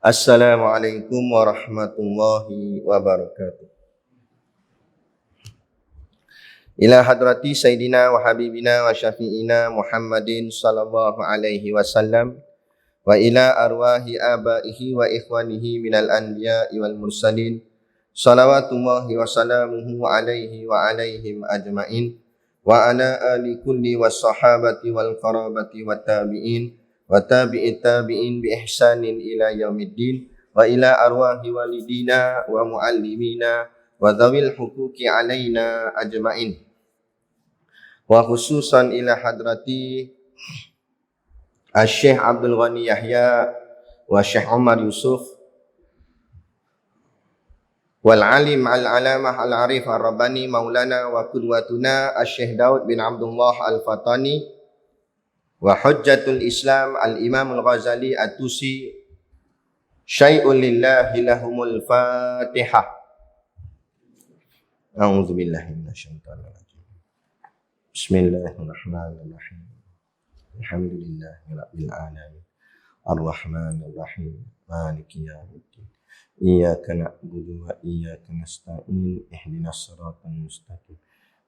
Assalamualaikum warahmatullahi wabarakatuh. Ila hadrati Sayyidina wa Habibina wa Syafi'ina Muhammadin sallallahu alaihi wasallam wa ila arwahi abaihi wa ikhwanihi minal anbiya'i wal mursalin salawatullahi wa salamuhu alaihi wa alaihim ajma'in wa ala ali kulli was sahabati wal qarabati wat tabi'in wa tabi'it tabi'in bi ihsanin ila yaumiddin wa ila arwahi walidina wa muallimina wa dhawil huquqi alaina ajma'in wa khususan ila hadrati Syekh Abdul Ghani Yahya wa Syekh Umar Yusuf wal alim al-alamah al-arif ar-rabbani maulana wa qudwatuna Syekh Daud bin Abdullah al-Fatani wa hujjatul Islam al-Imam al-Ghazali at-Tusi syai'un lillahi lahumul Fatihah. A'udzu billahi minasyaitonir rajim. Bismillahirrahmanirrahim. Alhamdulillahi rabbil alamin. Ar-Rahmanir Rahim. Maliki yaumiddin. Iyyaka na'budu wa iyyaka nasta'in. Ihdinas siratal mustaqim.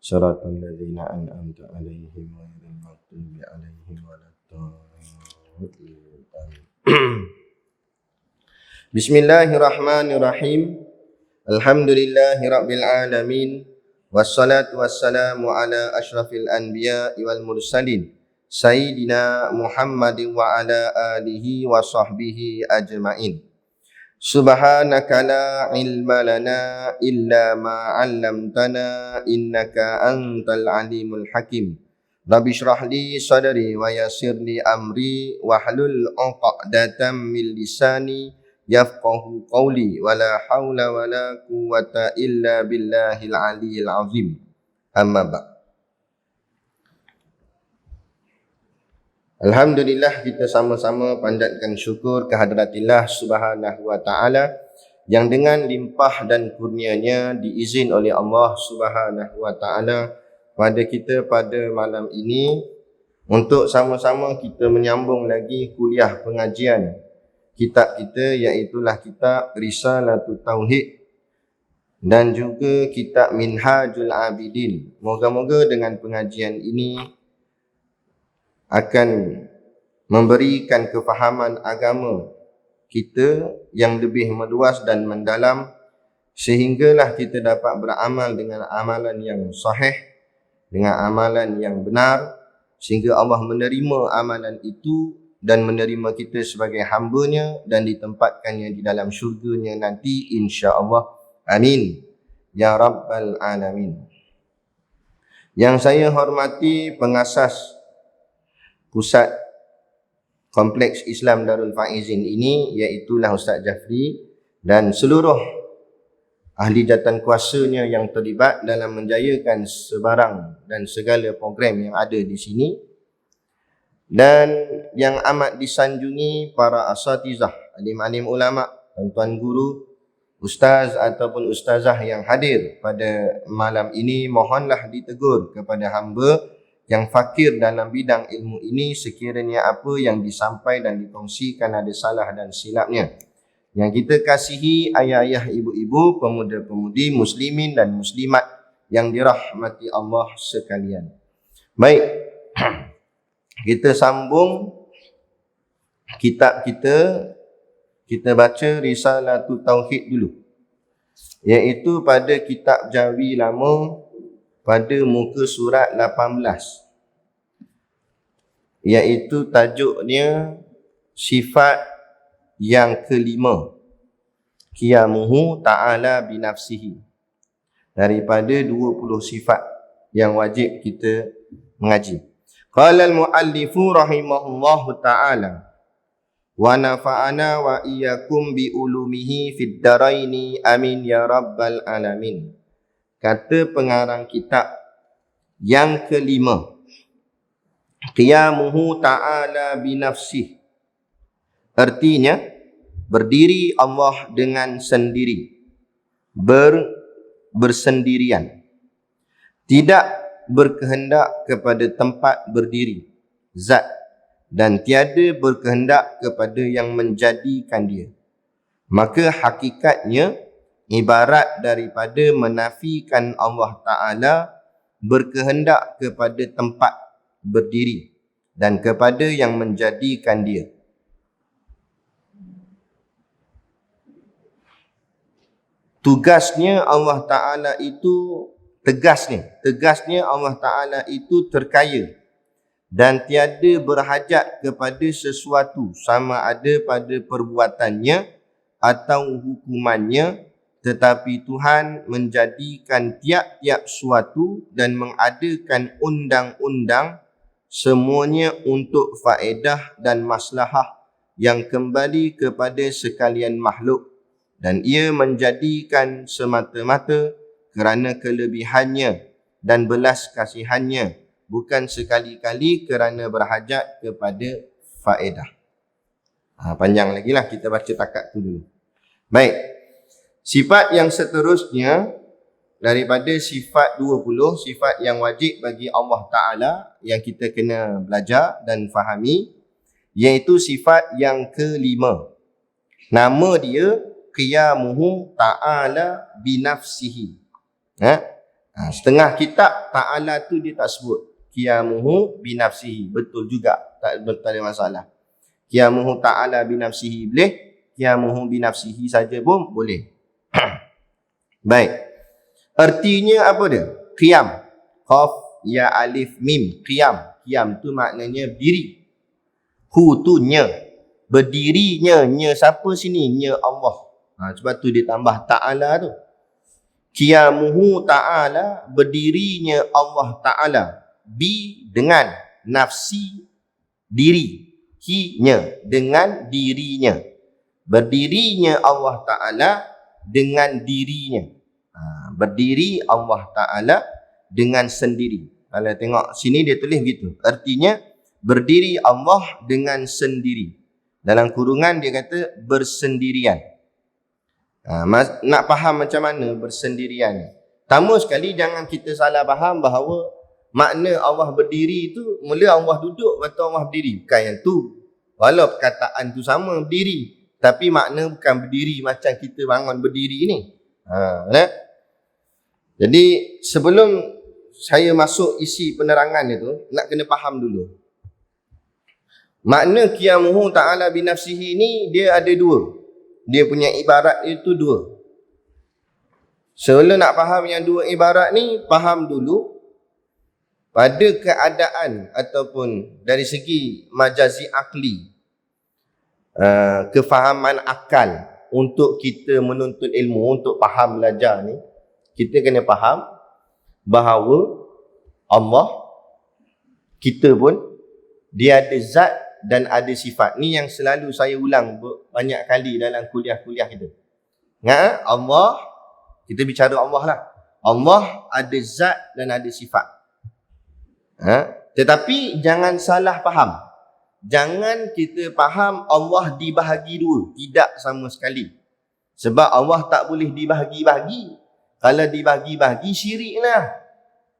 Siratal ladzina an'amta 'alaihim ghairil maghdubi 'alaihim waladdallin. Bismillahirrahmanirrahim. Alhamdulillahi rabbil alamin. Wassalatu wassalamu ala asyrafil anbiya'i wal mursalin Sayyidina Muhammadin wa ala alihi wa sahbihi ajma'in. Subhanaka la ilma lana illa ma 'allamtana innaka antal alimul hakim. Rabbi shrah li sadri wa yassir li amri wahlul 'uqdatam min lisani yafqahu qawli wa la haula wa la quwwata illa billahil aliyyil azim. Amma ba'd. Alhamdulillah, kita sama-sama panjatkan syukur kehadраtillah subhanahu wa ta'ala yang dengan limpah dan kurnianya diizin oleh Allah subhanahu wa ta'ala pada kita pada malam ini untuk sama-sama kita menyambung lagi kuliah pengajian kitab kita, iaitulah kitab Risalatul Tauhid dan juga kitab Minhajul Abidin. Moga-moga dengan pengajian ini akan memberikan kefahaman agama kita yang lebih meluas dan mendalam sehinggalah kita dapat beramal dengan amalan yang sahih, dengan amalan yang benar, sehingga Allah menerima amalan itu dan menerima kita sebagai hamba-Nya dan ditempatkannya di dalam syurga-Nya nanti, insya-Allah. Amin ya rabbal alamin. Yang saya hormati pengasas Pusat Kompleks Islam Darul Faizin ini, iaitulah Ustaz Jafri dan seluruh ahli jawatan kuasanya yang terlibat dalam menjayakan sebarang dan segala program yang ada di sini, dan yang amat disanjungi para asatizah, alim-alim ulama, tuan-tuan guru, ustaz ataupun ustazah yang hadir pada malam ini. Mohonlah ditegur kepada hamba yang fakir dalam bidang ilmu ini sekiranya apa yang disampaikan dan dikongsikan ada salah dan silapnya. Yang kita kasihi ayah-ayah, ibu-ibu, pemuda-pemudi, muslimin dan muslimat yang dirahmati Allah sekalian. Baik, kita sambung kitab kita. Kita baca Risalatul Tauhid dulu, iaitu pada kitab Jawi lama pada muka surat 18, iaitu tajuknya sifat yang kelima, qiyamuhu ta'ala binafsihi, daripada 20 sifat yang wajib kita mengaji. Qala al-muallifu rahimahullahu ta'ala wa nafa'ana wa iyyakum bi ulumihi fid daraini amin ya rabbal alamin. Kata pengarang kitab yang kelima, qiyamuhu ta'ala binafsih, artinya berdiri Allah dengan sendiri, bersendirian, tidak berkehendak kepada tempat berdiri, zat, dan tiada berkehendak kepada yang menjadikan dia. Maka hakikatnya ibarat daripada menafikan Allah Ta'ala berkehendak kepada tempat berdiri dan kepada yang menjadikan dia. Tugasnya Allah Ta'ala itu tegasnya Allah Ta'ala itu terkaya dan tiada berhajat kepada sesuatu sama ada pada perbuatannya atau hukumannya, tetapi Tuhan menjadikan tiap-tiap suatu dan mengadakan undang-undang semuanya untuk faedah dan maslahah yang kembali kepada sekalian makhluk, dan ia menjadikan semata-mata kerana kelebihannya dan belas kasihannya, bukan sekali-kali kerana berhajat kepada faedah. Panjang lagi lah, kita baca takat tu dulu. Baik, sifat yang seterusnya daripada sifat 20, sifat yang wajib bagi Allah Ta'ala yang kita kena belajar dan fahami, iaitu sifat yang kelima. Nama dia Qiyamuhu Ta'ala binafsihi. Setengah kitab Ta'ala tu dia tak sebut Qiyamuhu binafsihi. Betul juga, tak ada masalah. Qiyamuhu Ta'ala binafsihi boleh, Qiyamuhu binafsihi saja pun boleh. Baik, artinya apa dia? Qiyam, Qaf, Ya, Alif, Mim. Qiyam tu maknanya berdiri. Hu tu nya, berdirinya. Nya siapa sini? Nya Allah. Sebab tu dia tambah Ta'ala tu. Qiyamuhu Ta'ala, berdirinya Allah Ta'ala. Bi, dengan. Nafsi, diri. Hi-nya, dengan dirinya. Berdirinya Allah Ta'ala dengan dirinya. Berdiri Allah Ta'ala dengan sendiri. Kalau tengok sini dia tulis gitu. Artinya berdiri Allah dengan sendiri. Dalam kurungan dia kata bersendirian. Nak faham macam mana bersendirian? Pertama sekali jangan kita salah faham bahawa makna Allah berdiri itu mula Allah duduk atau Allah berdiri. Bukan yang tu. Walau perkataan tu sama berdiri, tapi makna bukan berdiri macam kita bangun berdiri ni. Jadi sebelum saya masuk isi penerangan itu, nak kena faham dulu. Makna Qiyamuhu Ta'ala binafsihi ni dia ada dua. Dia punya ibarat itu dua. Sebelum nak faham yang dua ibarat ni, faham dulu pada keadaan ataupun dari segi majazi akli, kefahaman akal untuk kita menuntut ilmu, untuk faham belajar ni, kita kena faham bahawa Allah, kita pun dia ada zat dan ada sifat. Ni yang selalu saya ulang banyak kali dalam kuliah-kuliah kita. Ingat, Allah, kita bicara Allah lah. Allah ada zat dan ada sifat. Tetapi jangan salah faham. Jangan kita faham Allah dibahagi dua. Tidak sama sekali. Sebab Allah tak boleh dibahagi-bahagi. Kalau dibahagi-bahagi, syirik lah.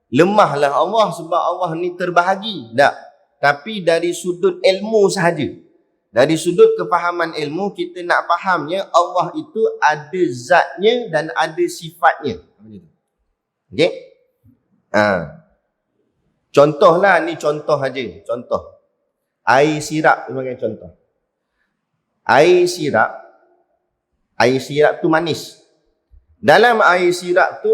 Lemahlah Allah sebab Allah ni terbahagi. Tak. Tapi dari sudut ilmu sahaja. Dari sudut kefahaman ilmu, kita nak fahamnya Allah itu ada zatnya dan ada sifatnya. Okey? Contohlah, ni contoh aja. Contoh. Air sirap sebagai contoh. Air sirap tu manis. Dalam air sirap tu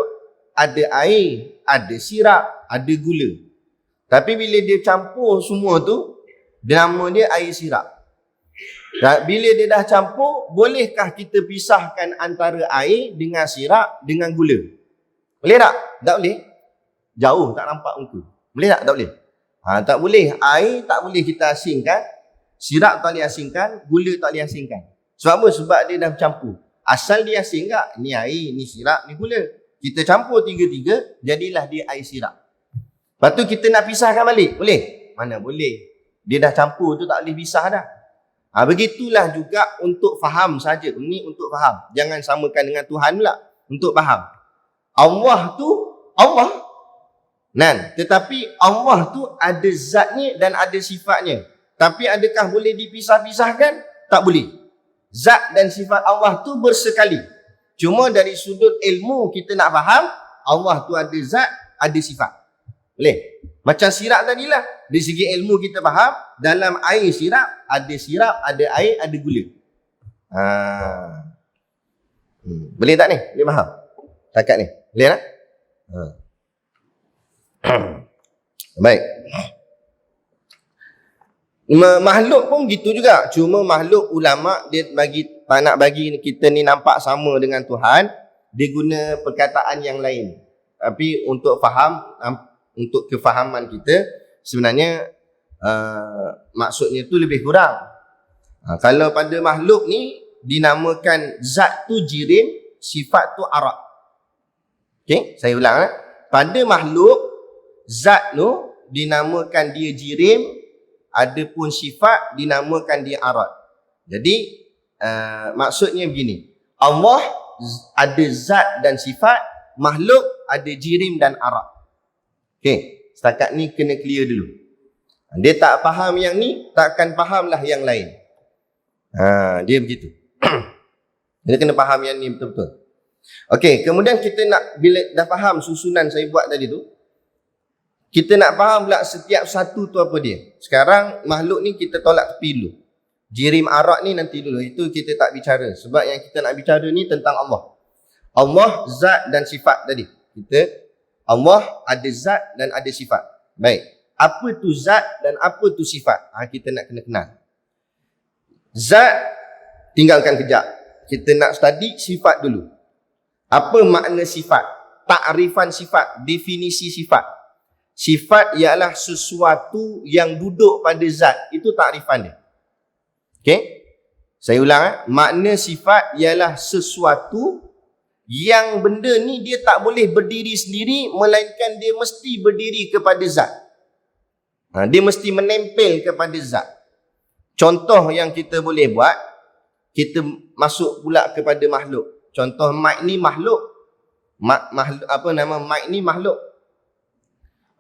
ada air, ada sirap, ada gula. Tapi bila dia campur semua tu, nama dia air sirap. Bila dia dah campur, bolehkah kita pisahkan antara air dengan sirap dengan gula? Boleh tak? Tak boleh. Jauh tak nampak muka. Boleh tak? Tak boleh. Tak boleh. Air tak boleh kita asingkan, sirap tak boleh asingkan, gula tak boleh asingkan. Sebab apa? Sebab dia dah bercampur. Asal dia asing tak? Ni air, ni sirap, ni gula. Kita campur tiga-tiga, jadilah dia air sirap. Lepas tu kita nak pisahkan balik. Boleh? Mana boleh. Dia dah campur tu tak boleh pisah dah. Begitulah juga untuk faham saja. Ini untuk faham. Jangan samakan dengan Tuhan pula. Untuk faham. Allah tu, Allah. Tetapi Allah tu ada zatnya dan ada sifatnya. Tapi adakah boleh dipisah-pisahkan? Tak boleh. Zat dan sifat Allah tu bersekali. Cuma dari sudut ilmu kita nak faham, Allah tu ada zat, ada sifat. Boleh? Macam sirap tadilah. Dari segi ilmu kita faham, dalam air sirap, ada air, ada gula. Boleh tak ni? Boleh faham? Takat ni. Boleh tak? Baik. Makhluk pun gitu juga. Cuma makhluk ulama dia tak nak bagi kita ni nampak sama dengan Tuhan, dia guna perkataan yang lain. Tapi untuk faham, untuk kefahaman kita, sebenarnya maksudnya tu lebih kurang. Kalau pada makhluk ni dinamakan zat tu jirim, sifat tu arak. Okey, saya ulang. Pada makhluk, zat tu dinamakan dia jirim, adapun sifat dinamakan dia arak. Jadi maksudnya begini, Allah ada zat dan sifat, makhluk ada jirim dan arak. Okey, setakat ni kena clear dulu. Dia tak faham yang ni, takkan fahamlah yang lain. Dia begitu. Dia kena faham yang ni betul-betul. Okey, kemudian kita nak, bila dah faham susunan saya buat tadi tu, kita nak faham pula setiap satu tu apa dia. Sekarang makhluk ni kita tolak tepi dulu. Jirim arak ni nanti dulu. Itu kita tak bicara. Sebab yang kita nak bicara ni tentang Allah. Allah zat dan sifat tadi. Allah ada zat dan ada sifat. Baik. Apa tu zat dan apa tu sifat? Kita nak kena kenal. Zat, tinggalkan kejap. Kita nak study sifat dulu. Apa makna sifat? Takrifan sifat, definisi sifat. Sifat ialah sesuatu yang duduk pada zat. Itu takrifan dia. Okey? Saya ulang. Makna sifat ialah sesuatu yang benda ni dia tak boleh berdiri sendiri, melainkan dia mesti berdiri kepada zat. Dia mesti menempel kepada zat. Contoh yang kita boleh buat, kita masuk pula kepada makhluk. Contoh mic ni makhluk. Mic ni makhluk.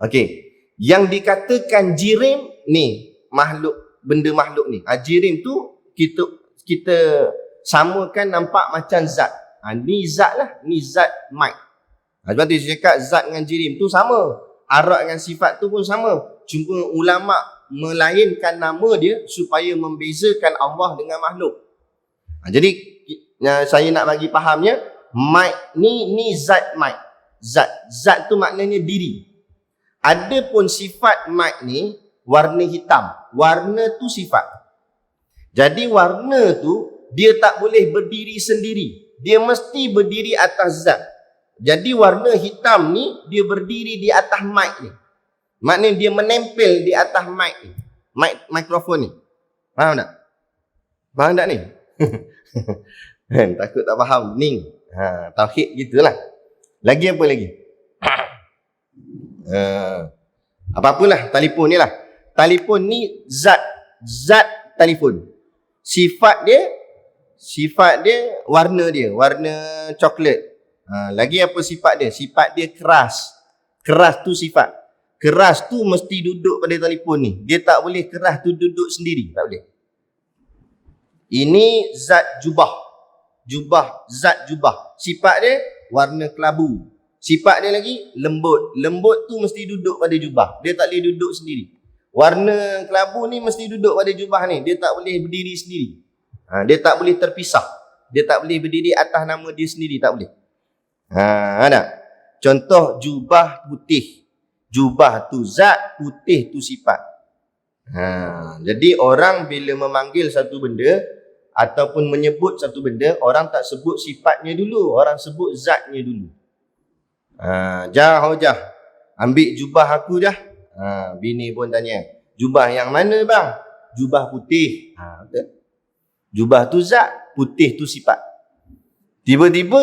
Okey, yang dikatakan jirim ni makhluk, benda makhluk ni. Jirim tu kita samakan nampak macam zat. Ni zat lah, ni zat mic. Sebab tu saya cakap zat dengan jirim tu sama. Arak dengan sifat tu pun sama. Cuma ulama melainkan nama dia supaya membezakan Allah dengan makhluk. Jadi saya nak bagi fahamnya, mic ni zat mic. Zat tu maknanya diri. Adapun sifat mic ni warna hitam. Warna tu sifat. Jadi warna tu dia tak boleh berdiri sendiri. Dia mesti berdiri atas zat. Jadi warna hitam ni dia berdiri di atas mic ni. Maknanya dia menempel di atas mic ni. Mikrofon ni. Faham tak? Faham tak ni? Takut tak faham. Ning. Tauhid gitulah. Lagi apa lagi? Apa-apalah telefon ni lah. Telefon ni zat telefon. Sifat dia warna coklat. Lagi apa sifat dia? Sifat dia keras. Keras tu sifat. Keras tu mesti duduk pada telefon ni. Dia tak boleh keras tu duduk sendiri. Tak boleh. Ini zat jubah. Zat jubah. Sifat dia warna kelabu. Sifat dia lagi lembut. Lembut tu mesti duduk pada jubah. Dia tak boleh duduk sendiri. Warna kelabu ni mesti duduk pada jubah ni. Dia tak boleh berdiri sendiri. Dia tak boleh terpisah. Dia tak boleh berdiri atas nama dia sendiri. Tak boleh. Ada. Contoh jubah putih. Jubah tu zat, putih tu sifat. Jadi orang bila memanggil satu benda ataupun menyebut satu benda, orang tak sebut sifatnya dulu. Orang sebut zatnya dulu. Jah hojah, ambil jubah aku dah. Bini pun tanya, jubah yang mana bang? Jubah putih. Betul? Jubah tu zat, putih tu sifat. Tiba-tiba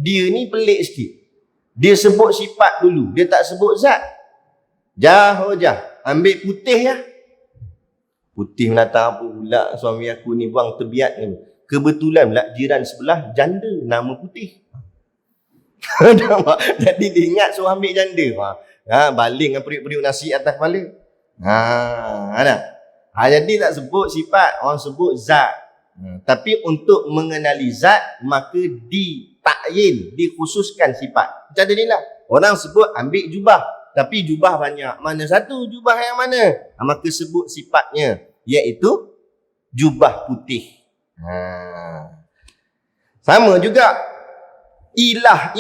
dia ni pelik sikit. Dia sebut sifat dulu, dia tak sebut zat. Jah hojah, ambil putih ya. Putih menata apa pula suami aku ni buang terbiat ni. Kebetulan pula jiran sebelah janda nama putih. Jadi dia ingat suruh ambil janda. Baling dengan periuk-periuk nasi atas kepala. Ada. Jadi tak sebut sifat, orang sebut zat. Tapi untuk mengenali zat, maka ditakyin, dikhususkan sifat. Macam tadi lah. Orang sebut ambil jubah. Tapi jubah banyak. Mana satu jubah yang mana? Maka sebut sifatnya. Iaitu jubah putih. Sama juga. Ilah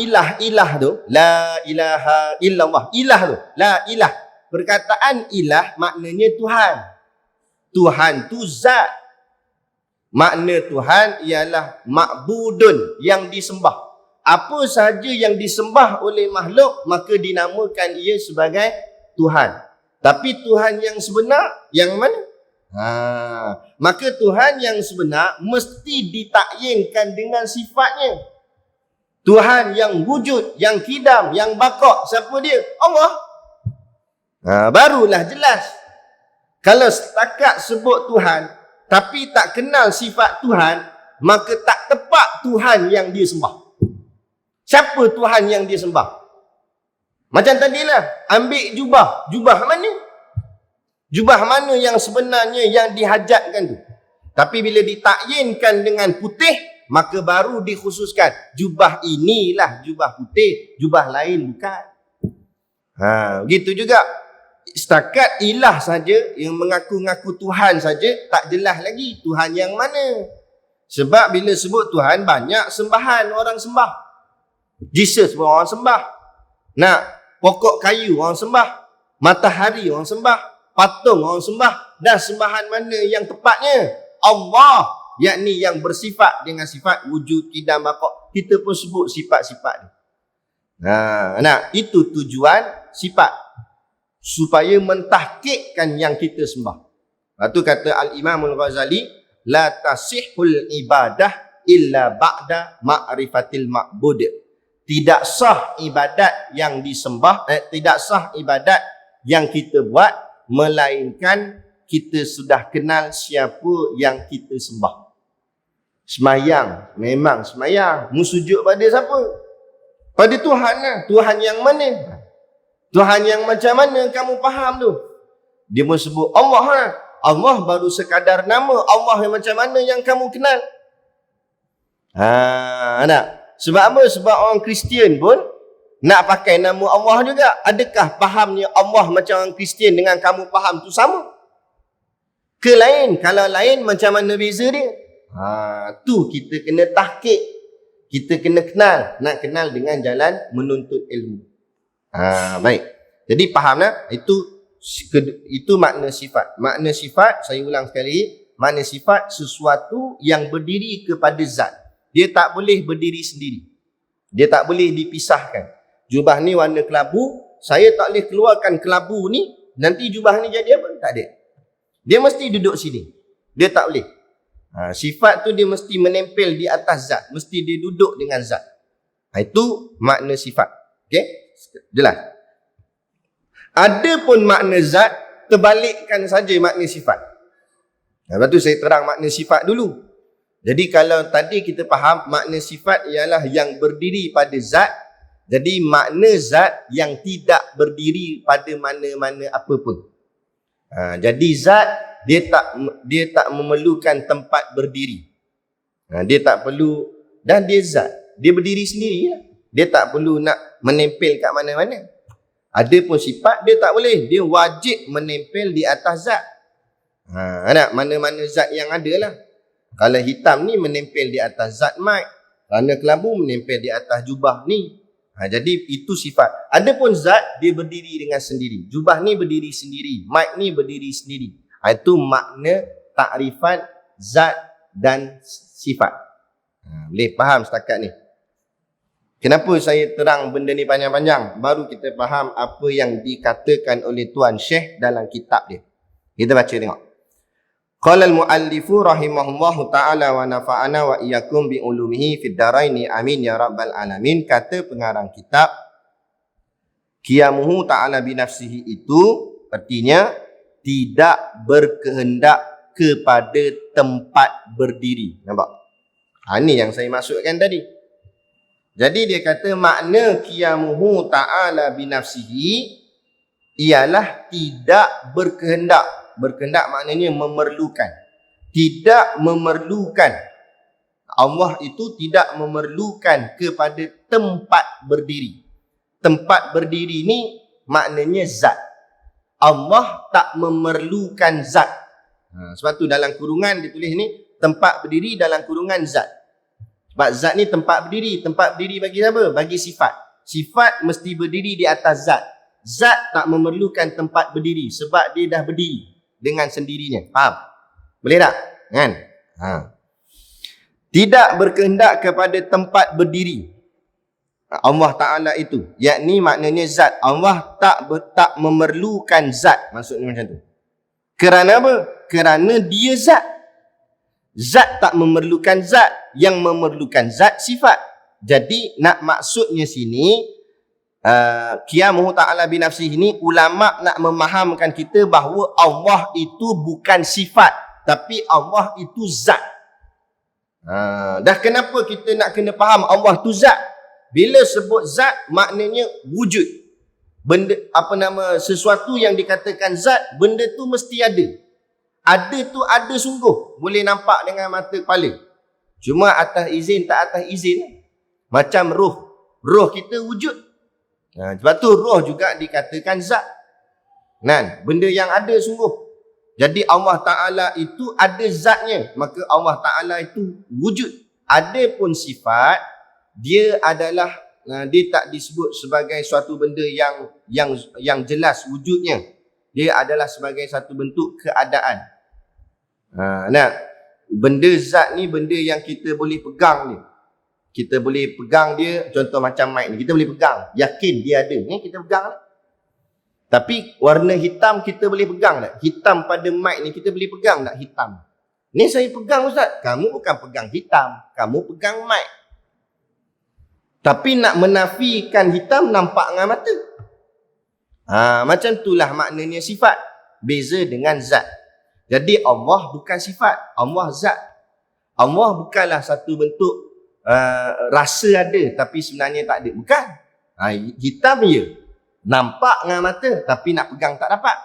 tu. La ilaha illallah. Ilah tu. La ilah. Perkataan ilah maknanya Tuhan. Tuhan tu zat. Makna Tuhan ialah ma'budun, yang disembah. Apa sahaja yang disembah oleh makhluk, maka dinamakan ia sebagai Tuhan. Tapi Tuhan yang sebenar, yang mana? Maka Tuhan yang sebenar mesti ditakyinkan dengan sifatnya. Tuhan yang wujud, yang kidam, yang baqa', siapa dia? Allah. Barulah jelas. Kalau setakat sebut Tuhan, tapi tak kenal sifat Tuhan, maka tak tepat Tuhan yang dia sembah. Siapa Tuhan yang dia sembah? Macam tadilah, ambil jubah. Jubah mana? Jubah mana yang sebenarnya yang dihajatkan tu? Tapi bila ditakyinkan dengan putih, maka baru dikhususkan. Jubah inilah jubah putih, jubah lain bukan. Begitu juga. Setakat ilah saja, yang mengaku-ngaku Tuhan saja, tak jelas lagi Tuhan yang mana. Sebab bila sebut Tuhan, banyak sembahan orang sembah. Jesus pun orang sembah. Pokok kayu orang sembah. Matahari orang sembah. Patung orang sembah. Dan sembahan mana yang tepatnya? Allah, yakni yang bersifat dengan sifat wujud, kidam, baqa'. Kita pun sebut sifat-sifat ni. Itu tujuan sifat, supaya mentahqiqkan yang kita sembah. Lepas tu kata Al-Imam Al-Ghazali, la tasihul ibadah illa ba'da ma'rifatil ma'bud. Tidak sah ibadat yang disembah, tidak sah ibadat yang kita buat, melainkan kita sudah kenal siapa yang kita sembah. Semayang, memang semayang. Musujud pada siapa? Pada Tuhan lah. Tuhan yang mana? Tuhan yang macam mana kamu faham tu? Dia pun sebut Allah lah. Allah baru sekadar nama. Allah yang macam mana yang kamu kenal? Sebab apa? Sebab orang Kristian pun nak pakai nama Allah juga. Adakah fahamnya Allah macam orang Kristian dengan kamu faham tu sama? Ke lain? Kalau lain, macam mana beza dia? Tu kita kena tahqiq. Kita kena kenal. Nak kenal dengan jalan menuntut ilmu. Baik. Jadi fahamlah? Itu makna sifat. Makna sifat, saya ulang sekali. Makna sifat sesuatu yang berdiri kepada zat. Dia tak boleh berdiri sendiri. Dia tak boleh dipisahkan. Jubah ni warna kelabu, saya tak boleh keluarkan kelabu ni, nanti jubah ni jadi apa? Tak ada. Dia mesti duduk sini. Dia tak boleh. Sifat tu dia mesti menempel di atas zat. Mesti dia duduk dengan zat. Itu makna sifat. Okey? Jelas? Ada pun makna zat, terbalikkan saja makna sifat. Lepas tu saya terang makna sifat dulu. Jadi kalau tadi kita faham makna sifat ialah yang berdiri pada zat, jadi makna zat yang tidak berdiri pada mana-mana apa pun. Jadi zat dia tak memerlukan tempat berdiri. Dia tak perlu, dan dia zat, dia berdiri sendiri lah. Dia tak perlu nak menempel kat mana-mana. Ada pun sifat dia tak boleh, dia wajib menempel di atas zat. Mana-mana zat yang ada lah. Kalau hitam ni menempel di atas zat mic, warna kelabu menempel di atas jubah ni. Jadi itu sifat. Ada pun zat dia berdiri dengan sendiri. Jubah ni berdiri sendiri, mic ni berdiri sendiri. Itu makna takrifan zat dan sifat. Boleh faham setakat ni? Kenapa saya terang benda ni panjang-panjang? Baru kita faham apa yang dikatakan oleh Tuan Syekh dalam kitab dia. Kita baca tengok. Qala al-muallifu rahimahullahu ta'ala wa nafa'ana wa iyyakum bi ulumihi fid dharaini amin ya rabbal alamin. Kata pengarang kitab, qiyamuhu ta'ala bi nafsihi itu artinya tidak berkehendak kepada tempat berdiri. Nampak? Ini yang saya maksudkan tadi. Jadi dia kata makna qiyamuhu ta'ala bi nafsihi ialah tidak berkehendak. Berkehendak maknanya memerlukan. tidak memerlukan, Allah itu tidak memerlukan kepada tempat berdiri. Tempat berdiri ni maknanya zat. Allah tak memerlukan zat. Sebab tu dalam kurungan dia tulis ni, tempat berdiri dalam kurungan zat. Sebab zat ni tempat berdiri. Tempat berdiri bagi siapa? Bagi sifat. Sifat mesti berdiri di atas zat. Zat tak memerlukan tempat berdiri sebab dia dah berdiri dengan sendirinya. Faham? Boleh tak? Kan? Tidak berkehendak kepada tempat berdiri Allah Ta'ala itu, yakni maknanya zat. Allah tak memerlukan zat. Maksudnya macam tu. Kerana apa? Kerana dia zat. Zat tak memerlukan zat. Yang memerlukan zat sifat. Jadi nak maksudnya sini, qiyamuhu ta'ala binafsih ini, ulama' nak memahamkan kita bahawa Allah itu bukan sifat, tapi Allah itu zat. Dah kenapa kita nak kena faham Allah tu zat? Bila sebut zat, maknanya wujud. Benda, sesuatu yang dikatakan zat, benda tu mesti ada. Ada tu ada sungguh. Boleh nampak dengan mata kepala. Cuma atas izin, tak atas izin. Macam roh. Roh kita wujud. Sebab tu roh juga dikatakan zat. Benda yang ada sungguh. Jadi Allah Ta'ala itu ada zatnya. Maka Allah Ta'ala itu wujud. Ada pun sifat, dia adalah, dia tak disebut sebagai suatu benda yang jelas wujudnya. Dia adalah sebagai satu bentuk keadaan. Benda zat ni benda yang kita boleh pegang dia. Kita boleh pegang dia, contoh macam mic ni, kita boleh pegang, yakin dia ada, kita pegang lah. Tapi warna hitam kita boleh pegang tak? Hitam pada mic ni kita boleh pegang tak hitam? Ni saya pegang Ustaz. Kamu bukan pegang hitam, kamu pegang mic. Tapi nak menafikan hitam nampak dengan mata. Macam itulah maknanya sifat. Beza dengan zat. Jadi Allah bukan sifat, Allah zat. Allah bukanlah satu bentuk rasa ada tapi sebenarnya tak ada. Bukan. Hitam ya. Nampak dengan mata tapi nak pegang tak dapat.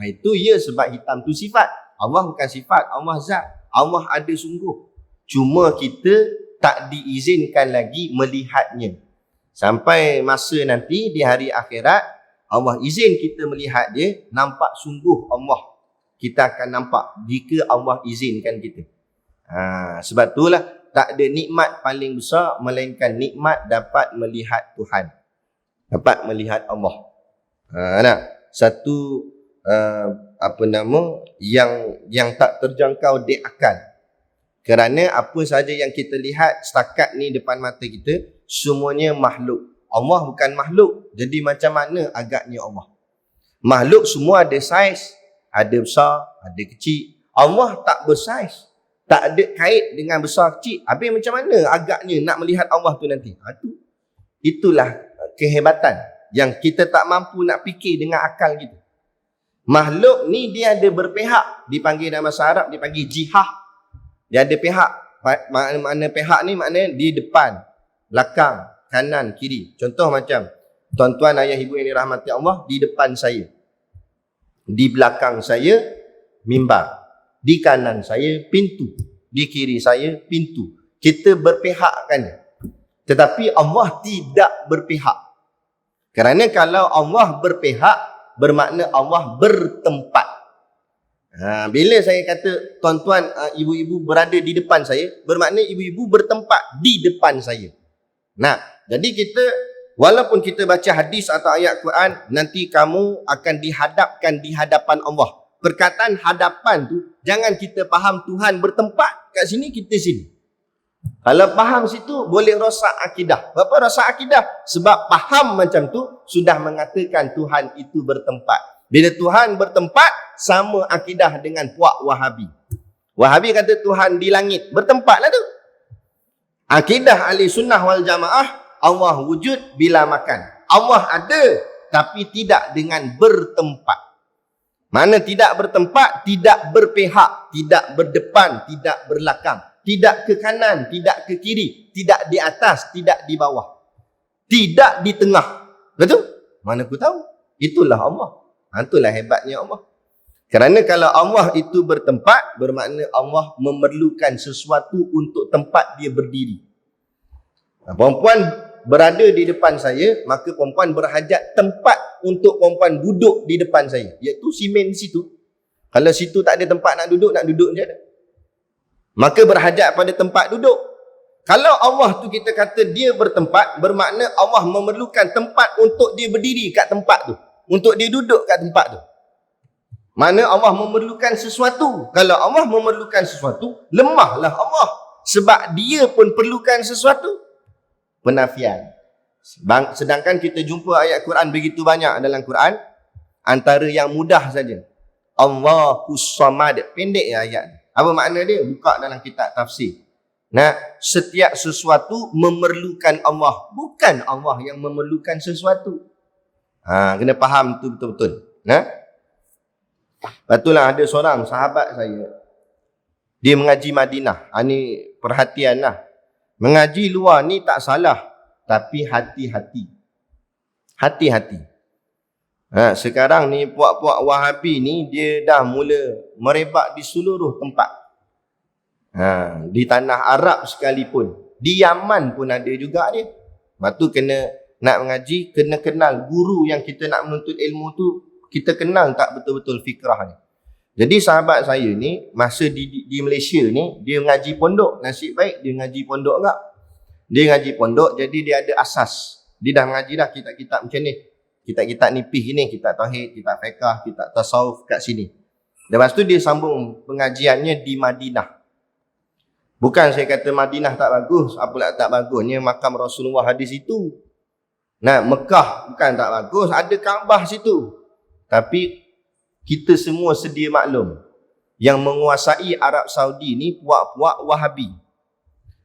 Itu ya, sebab hitam tu sifat. Allah bukan sifat, Allah zat. Allah ada sungguh. Cuma kita tak diizinkan lagi melihatnya. Sampai masa nanti di hari akhirat, Allah izin kita melihat dia, nampak sungguh Allah. Kita akan nampak jika Allah izinkan kita. Sebab itulah tak ada nikmat paling besar melainkan nikmat dapat melihat Tuhan. Dapat melihat Allah. Satu yang tak terjangkau di akal. Kerana apa saja yang kita lihat setakat ni depan mata kita, semuanya makhluk. Allah bukan makhluk. Jadi macam mana agaknya Allah? Makhluk semua ada saiz. Ada besar, ada kecil. Allah tak bersaiz. Tak ada kait dengan besar kecil. Habis macam mana agaknya nak melihat Allah tu nanti? Itulah kehebatan yang kita tak mampu nak fikir dengan akal kita. Makhluk ni dia ada berpihak. Dipanggil dalam bahasa Arab, dipanggil jihah. Dia ada pihak. Mana pihak ni maknanya di depan, belakang, kanan, kiri. Contoh macam tuan-tuan, ayah, ibu yang dirahmati Allah, di depan saya, di belakang saya mimbar, di kanan saya pintu, di kiri saya pintu. Kita berpihakkan. Tetapi Allah tidak berpihak. Kerana kalau Allah berpihak, bermakna Allah bertempat. Bila saya kata tuan-tuan, ibu-ibu berada di depan saya, bermakna ibu-ibu bertempat di depan saya. Jadi kita, walaupun kita baca hadis atau ayat Quran, nanti kamu akan dihadapkan di hadapan Allah. Perkataan hadapan tu, jangan kita faham Tuhan bertempat kat sini, kita sini. Kalau faham situ, boleh rosak akidah. Kenapa rosak akidah? Sebab faham macam tu, sudah mengatakan Tuhan itu bertempat. Bila Tuhan bertempat, sama akidah dengan puak Wahabi. Wahabi kata Tuhan di langit, bertempatlah tu. Akidah ahli sunnah wal jamaah, Allah wujud bila makan. Allah ada, tapi tidak dengan bertempat. Mana tidak bertempat? Tidak berpihak, tidak berdepan, tidak berlakang. Tidak ke kanan, tidak ke kiri, tidak di atas, tidak di bawah. Tidak di tengah. Betul? Mana aku tahu? Itulah Allah. Itulah hebatnya Allah. Kerana kalau Allah itu bertempat, bermakna Allah memerlukan sesuatu untuk tempat dia berdiri. Perempuan berada di depan saya, maka perempuan berhajat tempat untuk perempuan duduk di depan saya, iaitu simen situ. Kalau situ tak ada tempat nak duduk macam mana? Maka berhajat pada tempat duduk. Kalau Allah tu kita kata dia bertempat, bermakna Allah memerlukan tempat untuk dia berdiri kat tempat tu, untuk dia duduk kat tempat tu. Mana Allah memerlukan sesuatu. Kalau Allah memerlukan sesuatu, lemahlah Allah. Sebab dia pun perlukan sesuatu. Penafian. Sedangkan kita jumpa ayat Quran begitu banyak dalam Quran. Antara yang mudah saja. Allahus Samad. Pendek ya ayat. Apa makna dia? Buka dalam kitab tafsir. Nah, setiap sesuatu memerlukan Allah. Bukan Allah yang memerlukan sesuatu. Kena faham tu betul-betul. Nah, Lepas ada seorang sahabat saya, dia mengaji Madinah. Ni perhatian lah. Mengaji luar ni tak salah, tapi hati-hati. Hati-hati. Sekarang ni puak-puak Wahabi ni, dia dah mula merebak di seluruh tempat. Di tanah Arab sekalipun. Di Yaman pun ada juga dia. Lepas tu kena nak mengaji, kena kenal guru yang kita nak menuntut ilmu tu. Kita kenal tak betul-betul fikrah ni. Jadi sahabat saya ni, masa di Malaysia ni, dia ngaji pondok. Nasib baik dia ngaji pondok enggak. Dia ngaji pondok, jadi dia ada asas. Dia dah mengaji dah kitab-kitab macam ni. Kitab-kitab nipih ni, kitab tauhid, kitab fiqh, kitab tasawuf kat sini. Lepas tu dia sambung pengajiannya di Madinah. Bukan saya kata Madinah tak bagus, apalah tak bagusnya makam Rasulullah hadis itu. Nah, Mekah bukan tak bagus, ada Kaabah situ. Tapi kita semua sedia maklum, yang menguasai Arab Saudi ni puak-puak Wahabi.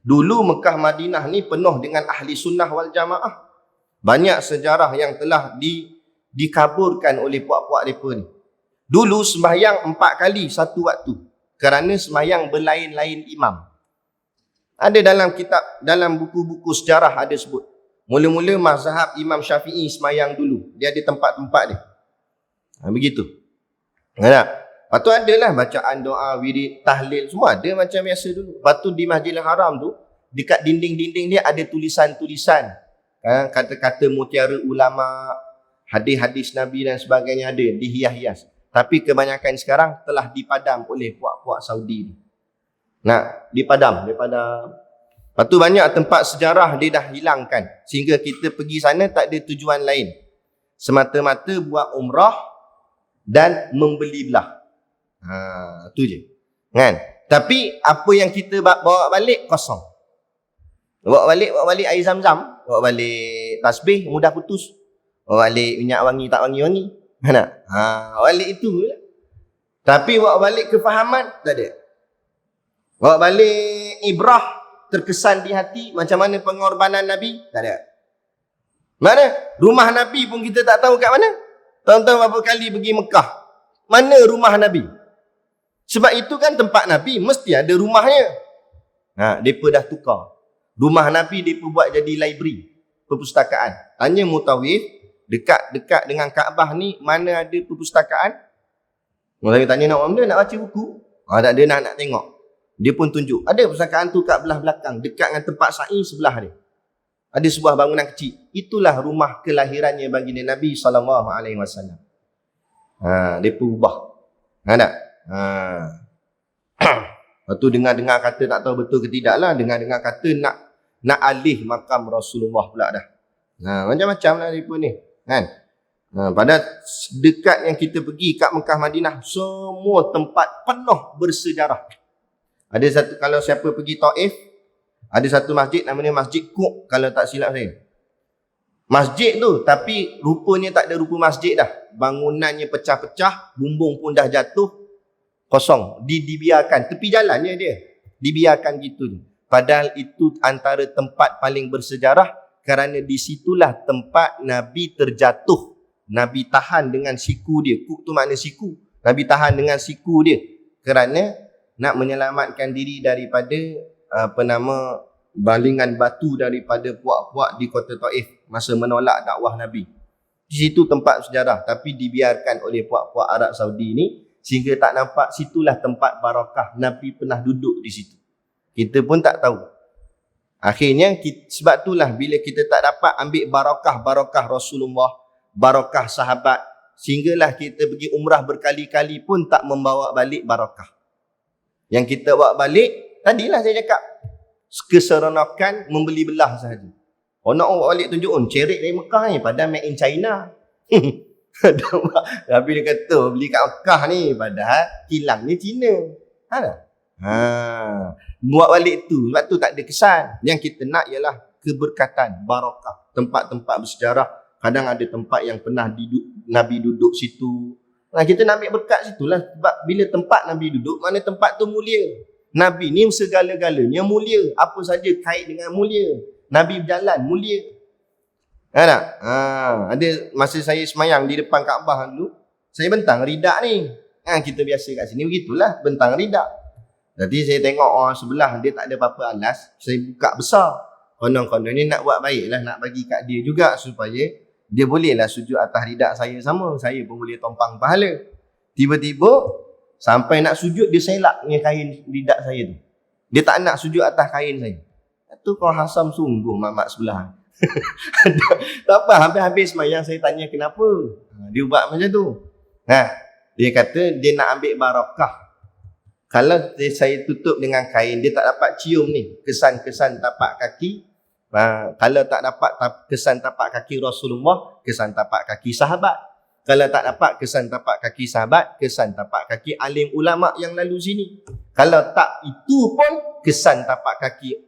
Dulu Mekah Madinah ni penuh dengan ahli sunnah wal jamaah. Banyak sejarah yang telah dikaburkan oleh puak-puak mereka ni. Dulu sembahyang 4 kali satu waktu, kerana sembahyang berlain-lain imam. Ada dalam kitab, dalam buku-buku sejarah ada sebut. Mula-mula mazhab Imam Syafi'i sembahyang dulu. Dia ada tempat-tempat dia. Begitu. Tak? Lepas tu adalah bacaan doa, wirid, tahlil, semua ada macam biasa dulu. Lepas tu di Masjidil Haram tu, dekat dinding-dinding dia ada tulisan-tulisan. Kata-kata mutiara ulama, hadis-hadis Nabi dan sebagainya ada, dihias-hias. Tapi kebanyakan sekarang telah dipadam oleh puak-puak Saudi ni. Dipadam. Lepas tu banyak tempat sejarah dia dah hilangkan. Sehingga kita pergi sana tak ada tujuan lain. Semata-mata buat umrah dan membeli belah. Tu je. Kan? Tapi apa yang kita bawa balik kosong. Bawa balik air zam-zam, bawa balik tasbih mudah putus. Bawa balik minyak wangi tak wangi-wangi. Mana? Bawa balik itu je. Tapi bawa balik kefahaman tak ada. Bawa balik ibrah terkesan di hati macam mana pengorbanan Nabi tak ada. Mana? Rumah Nabi pun kita tak tahu kat mana. Tahu-tahu berapa kali pergi Mekah. Mana rumah Nabi? Sebab itu kan tempat Nabi mesti ada rumahnya. Mereka dah tukar. Rumah Nabi mereka buat jadi library, perpustakaan. Tanya mutawif, dekat-dekat dengan Kaabah ni mana ada perpustakaan? Orang tanya nak mana nak baca buku? Tak ada nak tengok. Dia pun tunjuk. Ada perpustakaan tu kat belah belakang, dekat dengan tempat sa'i sebelah dia. Ada sebuah bangunan kecil. Itulah rumah kelahirannya baginda Nabi SAW. Dia pun ubah. Tak? Lepas tu dengar-dengar kata tak tahu betul ke tidak lah. Dengar-dengar kata nak alih makam Rasulullah pula dah. Macam-macam lah mereka ni. Kan? Pada dekat yang kita pergi kat Mekah Madinah, semua tempat penuh bersejarah. Ada satu, kalau siapa pergi Taif, ada satu masjid namanya Masjid Qub kalau tak silap saya. Masjid tu, tapi rupanya tak ada rupa masjid dah. Bangunannya pecah-pecah, bumbung pun dah jatuh, kosong. Dibiarkan, tepi jalannya dia. Dibiarkan gitu je. Padahal itu antara tempat paling bersejarah kerana di situlah tempat Nabi terjatuh. Nabi tahan dengan siku dia. Qub tu makna siku. Nabi tahan dengan siku dia kerana nak menyelamatkan diri daripada balingan batu daripada puak-puak di kota Taif masa menolak dakwah Nabi. Di situ tempat sejarah, tapi dibiarkan oleh puak-puak Arab Saudi ni sehingga tak nampak situlah tempat barakah. Nabi pernah duduk di situ. Kita pun tak tahu. Akhirnya, sebab itulah bila kita tak dapat ambil barakah Rasulullah, barakah sahabat, sehinggalah kita pergi umrah berkali-kali pun tak membawa balik barakah. Yang kita bawa balik, tadilah saya cakap, keseronokan membeli belah sahaja. Orang nak bawa balik tunjuk, cerik dari Mekah ni, padahal made in China. Tapi dia kata, beli kat Mekah ni, padahal kilang ni Cina. Buat balik tu, sebab tu tak ada kesan. Yang kita nak ialah keberkatan, barakah. Tempat-tempat bersejarah, kadang ada tempat yang pernah Nabi duduk situ. Kita nak ambil berkat situ lah. Sebab bila tempat Nabi duduk, mana tempat tu mulia. Nabi ni segala-galanya mulia. Apa saja kait dengan mulia. Nabi berjalan mulia. Tak? Ada masa saya semayang di depan Kaabah dulu, saya bentang ridak ni. Kita biasa kat sini begitulah, bentang ridak. Jadi saya tengok orang sebelah dia tak ada apa-apa alas, saya buka besar. Konon-konon ni nak buat baik lah, nak bagi kat dia juga supaya dia bolehlah sujud atas ridak saya sama. Saya pun boleh tompang pahala. Tiba-tiba sampai nak sujud, dia selak dengan kain ridak saya tu. Dia tak nak sujud atas kain saya. Itu kau hasam sungguh mamak sebelah. Tak apa, habis-habis semayang saya tanya kenapa. Dia buat macam tu. Dia kata dia nak ambil barakah. Kalau saya tutup dengan kain, dia tak dapat cium ni kesan-kesan tapak kaki. Kalau tak dapat kesan tapak kaki Rasulullah, kesan tapak kaki sahabat. Kalau tak dapat kesan tapak kaki sahabat, kesan tapak kaki alim ulama yang lalu sini. Kalau tak itu pun kesan tapak kaki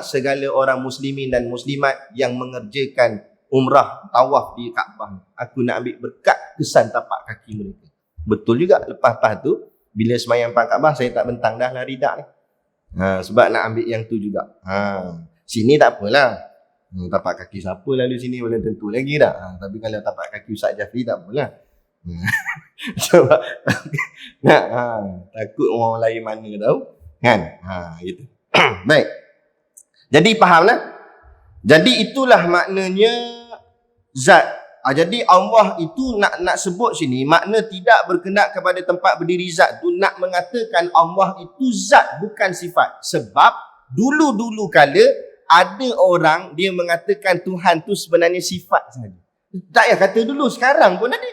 segala orang muslimin dan muslimat yang mengerjakan umrah tawaf di Kaabah. Aku nak ambil berkat kesan tapak kaki mereka. Betul juga. Lepas tu bila semayang depan Kaabah, saya tak bentang dah lah ridak ni. Sebab nak ambil yang tu juga. Sini tak apalah. Tapak kaki siapa lalu sini belum tentu lagi dah. Tapi kalau tapak kaki Ustaz Jafri tak apalah. Sebab takut orang lain mana tahu. Kan? Gitu. Baik. Jadi fahamlah. Jadi itulah maknanya zat. Jadi Allah itu nak sebut sini, makna tidak berkendak kepada tempat berdiri zat tu nak mengatakan Allah itu zat bukan sifat. Sebab dulu-dulu kala ada orang dia mengatakan Tuhan tu sebenarnya sifat sahaja. Tak payah kata dulu, sekarang pun ada.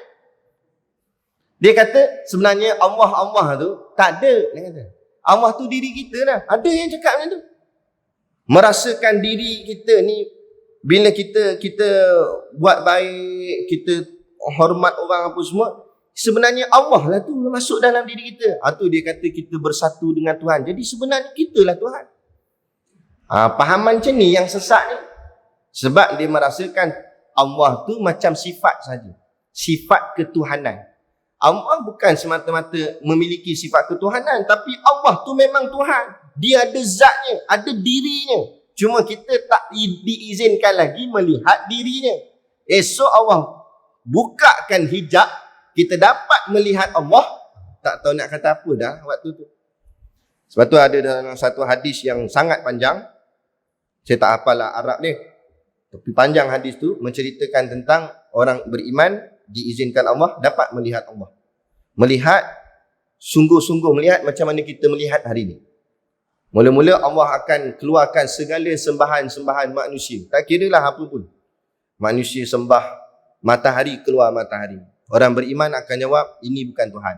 Dia kata sebenarnya Allah tu tak ada. Dia kata Allah tu diri kita lah. Ada yang cakap macam tu. Merasakan diri kita ni bila kita buat baik, kita hormat orang apa semua, sebenarnya Allah lah tu masuk dalam diri kita. Tu dia kata kita bersatu dengan Tuhan. Jadi sebenarnya kita lah Tuhan. Pahaman macam ni yang sesat ni. Sebab dia merasakan Allah tu macam sifat saja. Sifat ketuhanan. Allah bukan semata-mata memiliki sifat ketuhanan, tapi Allah tu memang Tuhan. Dia ada zatnya, ada dirinya. Cuma kita tak diizinkan lagi melihat dirinya. Esok Allah bukakan hijab, kita dapat melihat Allah. Tak tahu nak kata apa dah waktu tu. Sebab tu ada dalam satu hadis yang sangat panjang. Saya tak hafal lah Arab ni. Tapi panjang hadis tu menceritakan tentang orang beriman diizinkan Allah dapat melihat Allah. Melihat, sungguh-sungguh melihat macam mana kita melihat hari ni. Mula-mula Allah akan keluarkan segala sembahan-sembahan manusia. Tak kira lah apa pun. Manusia sembah matahari, keluar matahari. Orang beriman akan jawab, ini bukan Tuhan.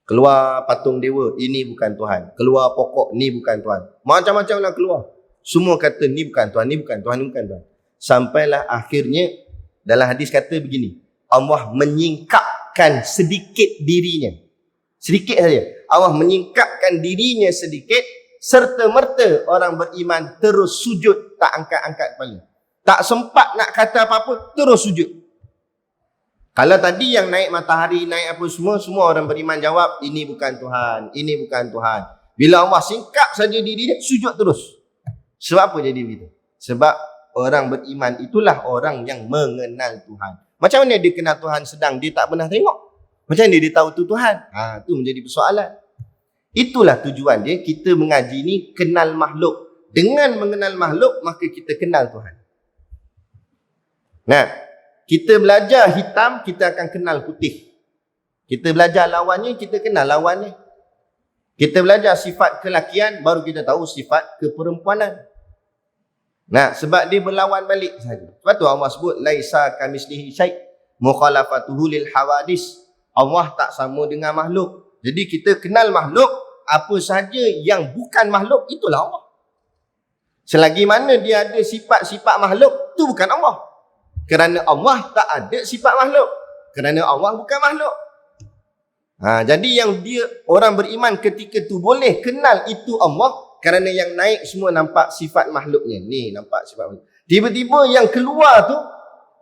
Keluar patung dewa, ini bukan Tuhan. Keluar pokok, ini bukan Tuhan. Macam-macam lah keluar. Semua kata, ni bukan Tuhan, ni bukan Tuhan, ni bukan Tuhan. Sampailah akhirnya, dalam hadis kata begini, Allah menyingkapkan sedikit dirinya. Sedikit saja. Allah menyingkapkan dirinya sedikit, serta-merta orang beriman terus sujud, tak angkat-angkat kepala. Tak sempat nak kata apa-apa, terus sujud. Kalau tadi yang naik matahari, naik apa semua orang beriman jawab, ini bukan Tuhan, ini bukan Tuhan. Bila Allah singkap saja diri dia, sujud terus. Sebab apa jadi begitu? Sebab orang beriman itulah orang yang mengenal Tuhan. Macam mana dia kenal Tuhan sedang dia tak pernah tengok? Macam mana dia tahu tu Tuhan? Itu menjadi persoalan. Itulah tujuan dia, kita mengaji ni kenal makhluk. Dengan mengenal makhluk, maka kita kenal Tuhan. Nah, kita belajar hitam, kita akan kenal putih. Kita belajar lawannya, kita kenal lawannya. Kita belajar sifat kelakian, baru kita tahu sifat keperempuanan. Nah, sebab dia berlawan balik saja. Sebab tu Allah sebut laisa kamislihi syai' mukhalafatuhu lil hawadis. Allah tak sama dengan makhluk. Jadi kita kenal makhluk, apa sahaja yang bukan makhluk, itulah Allah. Selagi mana dia ada sifat-sifat makhluk, tu bukan Allah. Kerana Allah tak ada sifat makhluk. Kerana Allah bukan makhluk. Jadi yang dia orang beriman ketika tu boleh kenal itu Allah, kerana yang naik semua nampak sifat makhluknya. Ni nampak sifat makhluk. Tiba-tiba yang keluar tu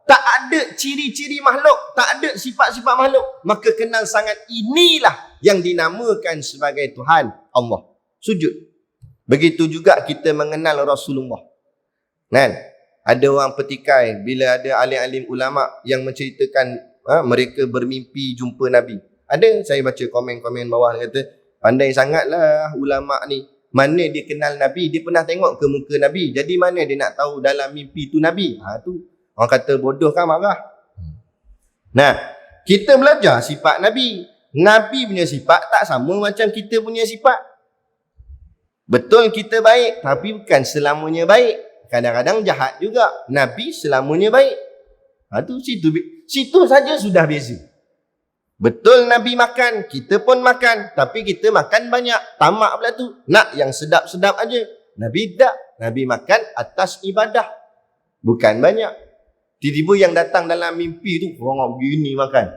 tak ada ciri-ciri makhluk, tak ada sifat-sifat makhluk, maka kenal sangat, inilah yang dinamakan sebagai Tuhan Allah. Sujud. Begitu juga kita mengenal Rasulullah. Kan? Ada orang petikai bila ada alim-alim ulama yang menceritakan mereka bermimpi jumpa Nabi. Ada, saya baca komen-komen bawah, dia kata, pandai sangatlah ulama ni. Mana dia kenal Nabi, dia pernah tengok ke muka Nabi. Jadi mana dia nak tahu dalam mimpi tu Nabi? Tu orang kata bodoh kan, marah. Nah, kita belajar sifat Nabi. Nabi punya sifat tak sama macam kita punya sifat. Betul kita baik, tapi bukan selamanya baik. Kadang-kadang jahat juga. Nabi selamanya baik. Situ saja sudah beza. Betul Nabi makan, kita pun makan, tapi kita makan banyak. Tamak pula tu, nak yang sedap-sedap aja. Nabi tak. Nabi makan atas ibadah, bukan banyak. Tiba-tiba yang datang dalam mimpi tu, orang begini makan.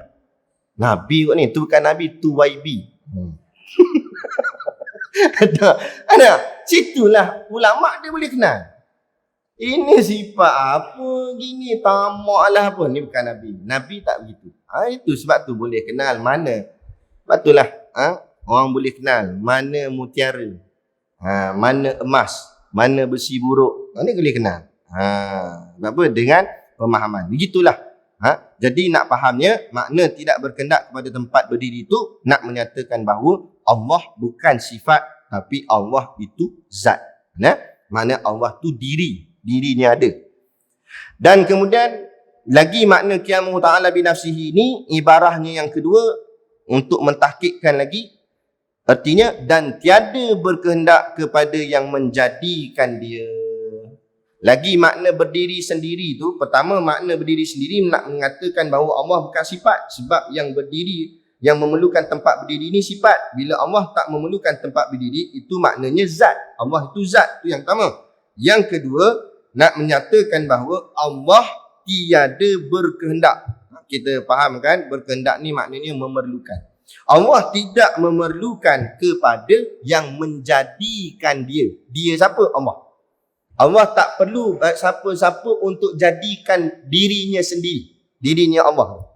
Nabi kot ni, tu bukan Nabi, tu YB. Ada. Situlah ulama dia boleh kenal. Ini sifat apa gini, tamak lah apa. Ni bukan Nabi. Nabi tak begitu. Itu sebab tu boleh kenal mana. Sebab itulah orang boleh kenal mana mutiara, mana emas, mana besi buruk. Ini boleh kenal. Sebab apa? Dengan pemahaman. Begitulah. Jadi nak fahamnya, makna tidak berkendak kepada tempat berdiri itu nak menyatakan bahawa Allah bukan sifat, tapi Allah itu zat. Makna Allah tu dirinya ada. Dan kemudian lagi makna qiyamuhu ta'ala binafsihi ini, ibarahnya yang kedua untuk mentahqiqkan lagi, artinya dan tiada berkehendak kepada yang menjadikan dia. Lagi makna berdiri sendiri tu, pertama makna berdiri sendiri nak mengatakan bahawa Allah bukan sifat, sebab yang berdiri, yang memerlukan tempat berdiri ini sifat. Bila Allah tak memerlukan tempat berdiri, itu maknanya zat. Allah itu zat, itu yang pertama. Yang kedua, nak menyatakan bahawa Allah tiada berkehendak. Kita faham kan, berkehendak ni maknanya memerlukan. Allah tidak memerlukan kepada yang menjadikan dia. Dia siapa? Allah. Allah tak perlu siapa-siapa untuk jadikan dirinya sendiri. Dirinya Allah.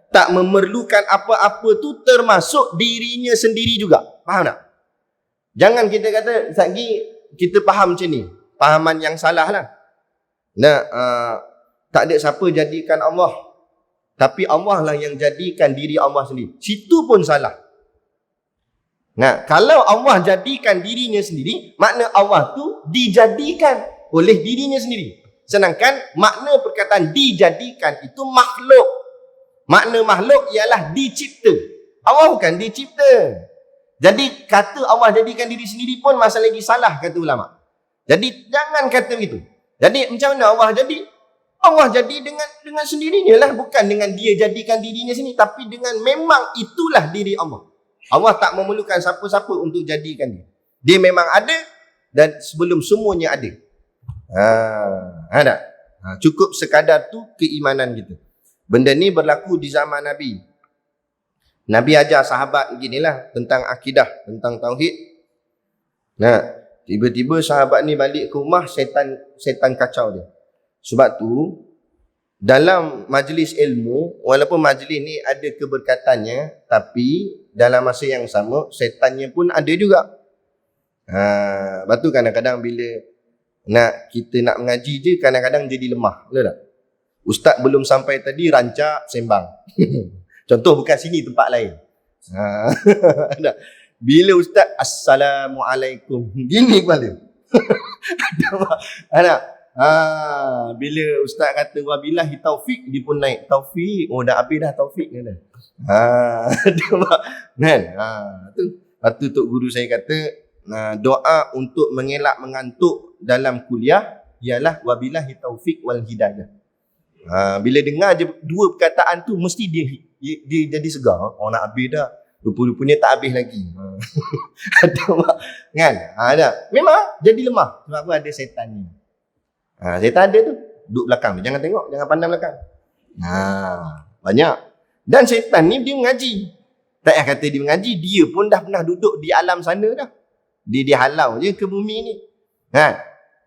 Tak memerlukan apa-apa tu, termasuk dirinya sendiri juga. Faham tak? Jangan kita kata, lagi kita faham macam ni. Fahaman yang salah lah. Tak ada siapa jadikan Allah, tapi Allah lah yang jadikan diri Allah sendiri. Situ pun salah. Kalau Allah jadikan dirinya sendiri, makna Allah tu dijadikan oleh dirinya sendiri. Sedangkan makna perkataan dijadikan itu makhluk. Makna makhluk ialah dicipta. Allah bukan dicipta. Jadi kata Allah jadikan diri sendiri pun masih lagi salah, kata ulama. Jadi jangan kata begitu. Jadi macam mana Allah jadi? Allah jadi dengan sendirinya lah. Bukan dengan dia jadikan dirinya sendiri, tapi dengan memang itulah diri Allah. Allah tak memerlukan siapa-siapa untuk jadikan dia. Dia memang ada, dan sebelum semuanya ada. Tak? Cukup sekadar tu keimanan kita. Benda ni berlaku di zaman Nabi. Nabi ajar sahabat beginilah tentang akidah, tentang tauhid. Tiba-tiba sahabat ni balik ke rumah, setan kacau dia. Sebab tu dalam majlis ilmu, walaupun majlis ni ada keberkatannya, tapi dalam masa yang sama setannya pun ada juga. Lepas tu kadang-kadang bila kita nak mengaji je, kadang-kadang jadi lemah. Betul tak? Ustaz belum sampai tadi rancak sembang. Contoh, bukan sini, tempat lain. Bila ustaz Assalamualaikum, gini kepala. Bila ustaz kata wabillahi taufik, dia pun naik taufik. Oh, dah habis dah taufik ni dah. Kan? Tu. Lepas tu Tok Guru saya kata, doa untuk mengelak mengantuk dalam kuliah ialah wabillahi taufik wal hidayah. Bila dengar je dua perkataan tu, mesti dia jadi segar. Oh, nak habis dah. Rupa-rupanya tak habis lagi. Kan? Ada. Memang jadi lemah. Sebab apa? Ada setan ni. Setan ada tu. Duduk belakang dia. Jangan tengok. Jangan pandang belakang. Banyak. Dan setan ni dia mengaji. Tak payah kata dia mengaji. Dia pun dah pernah duduk di alam sana dah. Dia halau je ke bumi ni.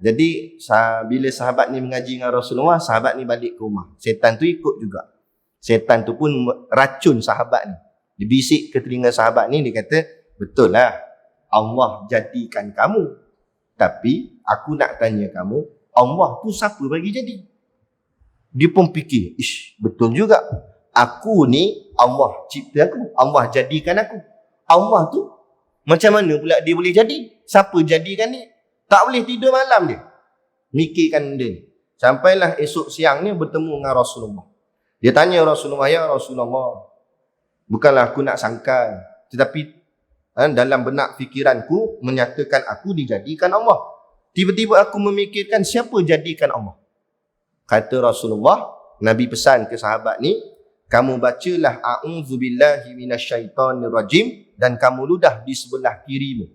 Jadi bila sahabat ni mengaji dengan Rasulullah, sahabat ni balik ke rumah. Setan tu ikut juga. Setan tu pun racun sahabat ni. Dia bisik ke telinga sahabat ni, dia kata, betul lah, Allah jadikan kamu. Tapi aku nak tanya kamu, Allah tu siapa bagi jadi? Dia pun fikir, betul juga. Aku ni Allah cipta aku, Allah jadikan aku. Allah tu macam mana pula dia boleh jadi? Siapa jadikan ni? Tak boleh tidur malam dia mikirkan benda ni. Sampailah esok siang ni bertemu dengan Rasulullah. Dia tanya Rasulullah, ya Rasulullah, bukanlah aku nak sangkal, tetapi dalam benak fikiranku menyatakan aku dijadikan Allah. Tiba-tiba aku memikirkan siapa jadikan Allah. Kata Rasulullah, Nabi pesan ke sahabat ni, kamu bacalah a'udzubillahi minasyaitonirrajim dan kamu ludah di sebelah kirimu.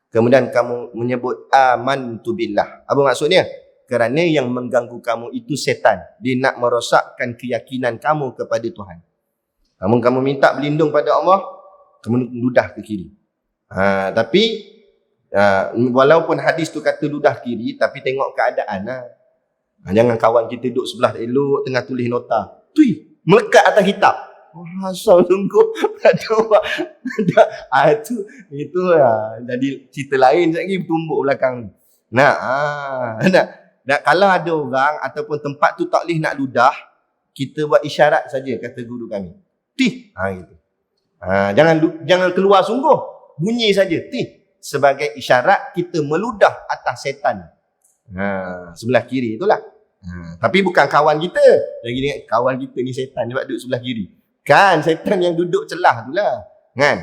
Kemudian kamu menyebut amantu billah. Apa maksudnya? Kerana yang mengganggu kamu itu setan. Dia nak merosakkan keyakinan kamu kepada Tuhan. Kamu minta berlindung pada Allah, kamu ludah ke kiri. Tapi walaupun hadis tu kata ludah kiri, tapi tengok keadaan lah. Jangan kawan kita duduk sebelah elok tengah tulis nota, melekat atas kitab. Asal sungguh itu jadi cerita lain lagi, tumbuk belakang. Kalau ada orang ataupun tempat tu tak boleh nak ludah, kita buat isyarat saja, kata guru kami. Gitu. Jangan keluar sungguh, bunyi saja sebagai isyarat kita meludah atas setan. Sebelah kiri itulah. Tapi bukan kawan kita. Lagi ingat kawan kita ni setan sebab duduk sebelah kiri. Kan setan yang duduk celah tu lah. Kan?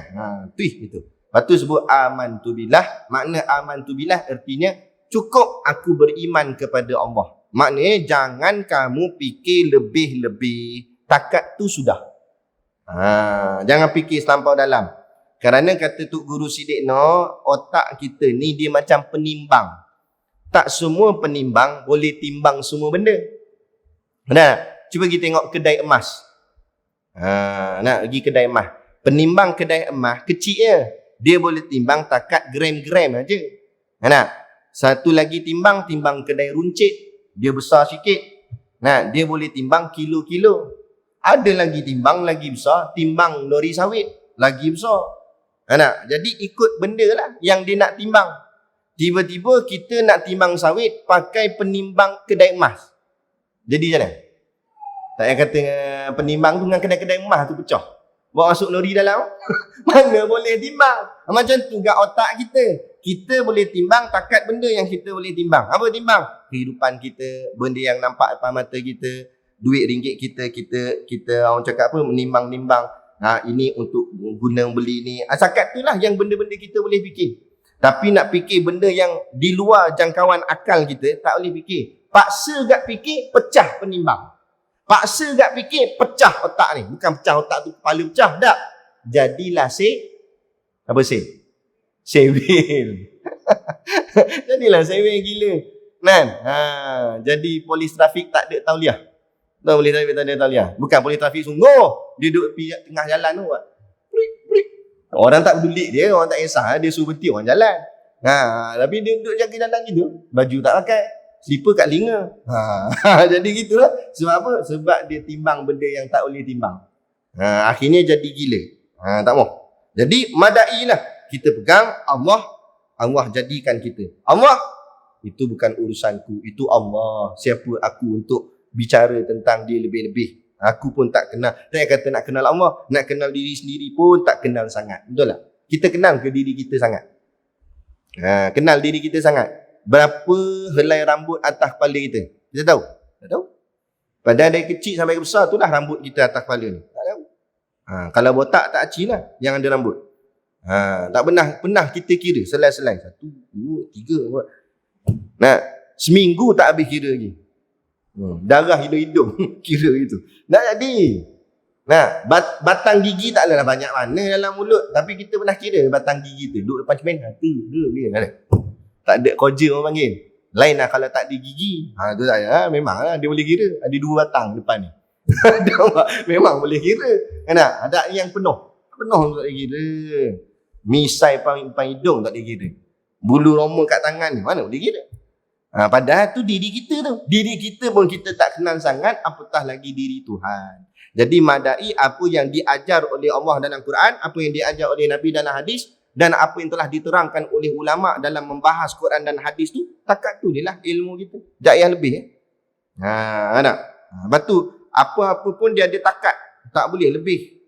Itu. Lepas tu sebut amantu billah. Makna amantu billah artinya cukup aku beriman kepada Allah. Maknanya jangan kamu fikir lebih-lebih. Takat tu sudah. Jangan fikir terlampau dalam. Kerana kata Tok Guru Siddiq Noor, otak kita ni dia macam penimbang. Tak semua penimbang boleh timbang semua benda. Benar? Cuba kita tengok kedai emas. Nak pergi kedai emas. Penimbang kedai emas kecil je. Dia boleh timbang takat gram-gram aja. Nak? Satu lagi timbang kedai runcit. Dia besar sikit. Dia boleh timbang kilo-kilo. Ada lagi timbang lagi besar, timbang lori sawit lagi besar. Jadi ikut benda lah yang dia nak timbang. Tiba-tiba kita nak timbang sawit pakai penimbang kedai emas. Jadi macam mana? Tak payah kata penimbang tu dengan kedai-kedai emas tu pecah. Bawa masuk lori dalam. Mana boleh timbang? Macam tu kat otak kita. Kita boleh timbang takat benda yang kita boleh timbang. Apa timbang? Kehidupan kita, benda yang nampak depan mata kita, duit ringgit kita orang cakap apa, menimbang-nimbang. Ini untuk guna beli ni. Takat tu lah yang benda-benda kita boleh fikir. Tapi nak fikir benda yang di luar jangkauan akal kita, tak boleh fikir. Paksa gak fikir, pecah penimbang. Paksa gak fikir, pecah otak ni. Bukan pecah otak tu, kepala pecah. Tak. Jadilah sewil. Jadilah sewil gila. Jadi polis trafik tak ada tauliah. Tahu polis trafik tak ada tauliah. Bukan polis trafik sungguh. Dia duduk tengah jalan tu. Orang tak peduli dia, orang tak kisah. Dia suruh berhenti orang jalan. Tapi dia duduk jaga jalan gitu. Baju tak pakai. Slipper kat telinga. Jadi gitulah. Sebab apa? Sebab dia timbang benda yang tak boleh timbang. Akhirnya jadi gila. Tak mau. Jadi madai lah. Kita pegang Allah. Allah jadikan kita. Allah, itu bukan urusanku. Itu Allah. Siapa aku untuk bicara tentang dia lebih-lebih. Aku pun tak kenal. Tak kata nak kenal Allah. Nak kenal diri sendiri pun tak kenal sangat. Betul tak? Kita kenal ke diri kita sangat? Kenal diri kita sangat. berapa helai rambut atas kepala kita? Kita tahu? Tak tahu. Padahal dari kecil sampai besar itulah rambut kita atas kepala ni. Tak tahu. Kalau botak tak acil lah yang ada rambut. Tak pernah kita kira selai-selai. 1, 2, 3. Nah, seminggu tak habis kira lagi. Darah hidung-hidung kira itu. Tak jadi. Nah, batang gigi tak adalah banyak mana dalam mulut, tapi kita pernah kira batang gigi tu duduk depan cermin. Tak ada koja orang panggil. Lain lah kalau tak ada gigi. Tu tak ada. Memang lah dia boleh kira. Ada 2 batang depan ni. Memang boleh kira. Ada yang penuh tak boleh kira. Misai depan hidung tak boleh kira. Bulu roma kat tangan ni mana boleh kira. Padahal tu diri kita tu. Diri kita pun kita tak kenal sangat, apatah lagi diri Tuhan. Jadi madai apa yang diajar oleh Allah dalam Quran, apa yang diajar oleh Nabi dalam hadis, dan apa yang telah diterangkan oleh ulama dalam membahas Quran dan hadis tu, takat tu dia lah ilmu kita. Tak payah lebih. Lepas tu apa-apa pun dia ada takat, tak boleh lebih.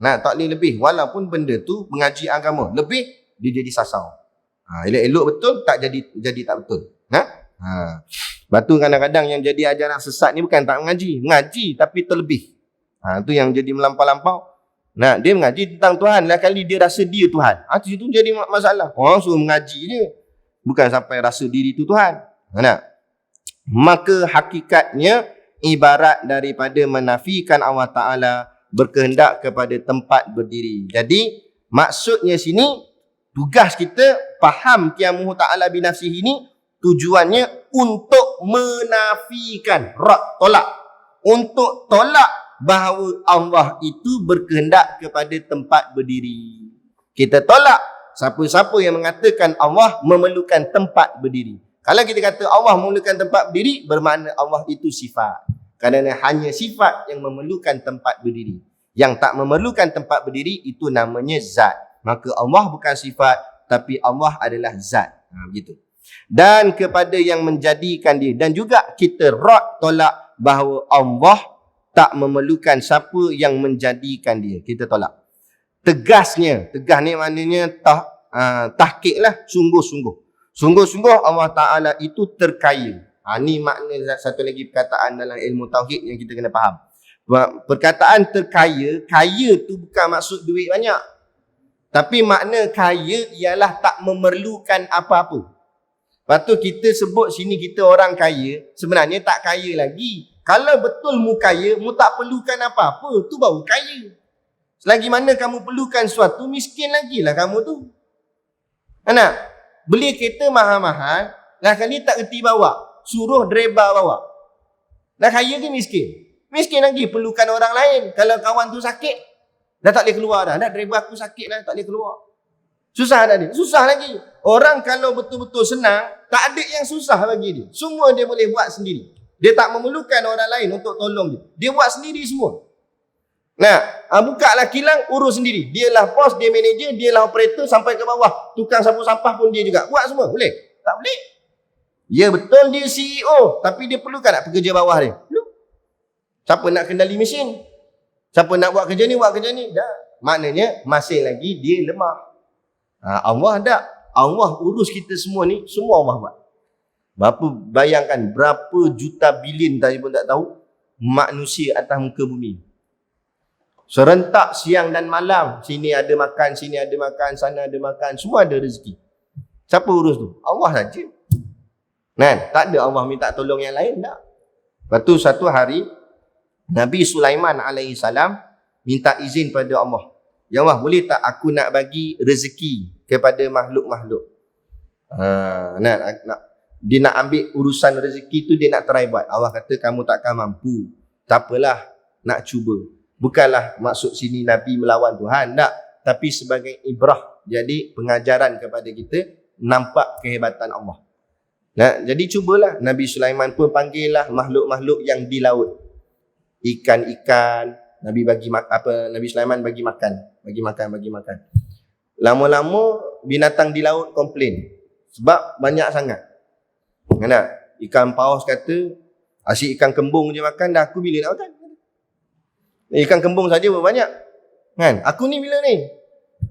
Tak boleh lebih. Walaupun benda tu mengaji agama, lebih dia jadi sasau. Elok-elok betul, tak jadi tak betul. Lepas tu kadang-kadang yang jadi ajaran sesat ni bukan tak mengaji tapi terlebih. Tu yang jadi melampau-lampau. Dia mengaji tentang Tuhan, lah kali dia rasa dia Tuhan. Itu jadi masalah. Orang suruh mengaji je, bukan sampai rasa diri tu Tuhan. Maka hakikatnya ibarat daripada menafikan Allah Ta'ala berkehendak kepada tempat berdiri. Jadi maksudnya sini, tugas kita faham qiyamuhu ta'ala binafsihi ini tujuannya untuk menafikan, tolak. Untuk tolak bahawa Allah itu berkehendak kepada tempat berdiri. Kita tolak siapa-siapa yang mengatakan Allah memerlukan tempat berdiri. Kalau kita kata Allah memerlukan tempat berdiri, bermakna Allah itu sifat. Kerana hanya sifat yang memerlukan tempat berdiri. Yang tak memerlukan tempat berdiri itu namanya zat. Maka Allah bukan sifat, tapi Allah adalah zat. Begitu. Dan kepada yang menjadikan dia. Dan juga kita tolak bahawa Allah tak memerlukan siapa yang menjadikan dia. Kita tolak. Tegas ni maknanya tahqiq lah, sungguh-sungguh. Sungguh-sungguh Allah Ta'ala itu terkaya. Ni makna satu lagi perkataan dalam ilmu tauhid yang kita kena faham. Perkataan terkaya, kaya tu bukan maksud duit banyak. Tapi makna kaya ialah tak memerlukan apa-apa. Lepas tu kita sebut sini kita orang kaya, sebenarnya tak kaya lagi. Kalau betul mu kaya, mu tak perlukan apa-apa, tu baru kaya. Selagi mana kamu perlukan sesuatu, miskin lagi lah kamu tu. Beli kereta mahal-mahal, dah kali tak reti bawa, suruh driver bawa. Dah kaya ke miskin? Miskin lagi, perlukan orang lain. Kalau kawan tu sakit, dah tak boleh keluar dah. Driver aku sakit dah, tak boleh keluar. Susah dah dia, susah lagi. Orang kalau betul-betul senang, tak ada yang susah bagi dia. Semua dia boleh buat sendiri. Dia tak memerlukan orang lain untuk tolong dia. Dia buat sendiri semua. Buka lah kilang, urus sendiri. Dia lah bos, dia manager, dia lah operator sampai ke bawah. Tukang sapu sampah pun dia juga. Buat semua. Boleh? Tak boleh. Ya betul dia CEO, tapi dia perlukan tak pekerja bawah dia? Perlu. Siapa nak kendali mesin? Siapa nak buat kerja ni, Dah. Maknanya masih lagi dia lemah. Allah tak. Allah urus kita semua ni, semua Allah buat. Bayangkan berapa juta bilion tadi pun tak tahu manusia atas muka bumi. Serentak siang dan malam, sini ada makan, sini ada makan, sana ada makan, semua ada rezeki. Siapa urus tu? Allah saja. Tak ada Allah minta tolong yang lain tak. Lepas tu satu hari Nabi Sulaiman alaihi salam minta izin pada Allah. Ya Allah, boleh tak aku nak bagi rezeki kepada makhluk-makhluk? Dia nak ambil urusan rezeki tu, dia nak try buat. Allah kata kamu takkan mampu. Tak apalah, nak cuba. Bukanlah maksud sini Nabi melawan Tuhan, tak. Tapi sebagai ibrah. Jadi pengajaran kepada kita, nampak kehebatan Allah. Jadi cubalah. Nabi Sulaiman pun panggil lah makhluk-makhluk yang di laut. Ikan-ikan. Nabi Sulaiman bagi makan. Bagi makan. Lama-lama binatang di laut komplain. Sebab banyak sangat. Ikan paus kata, asyik ikan kembung je makan, dah aku bila nak makan? Ikan kembung saja pun banyak. Aku ni bila ni?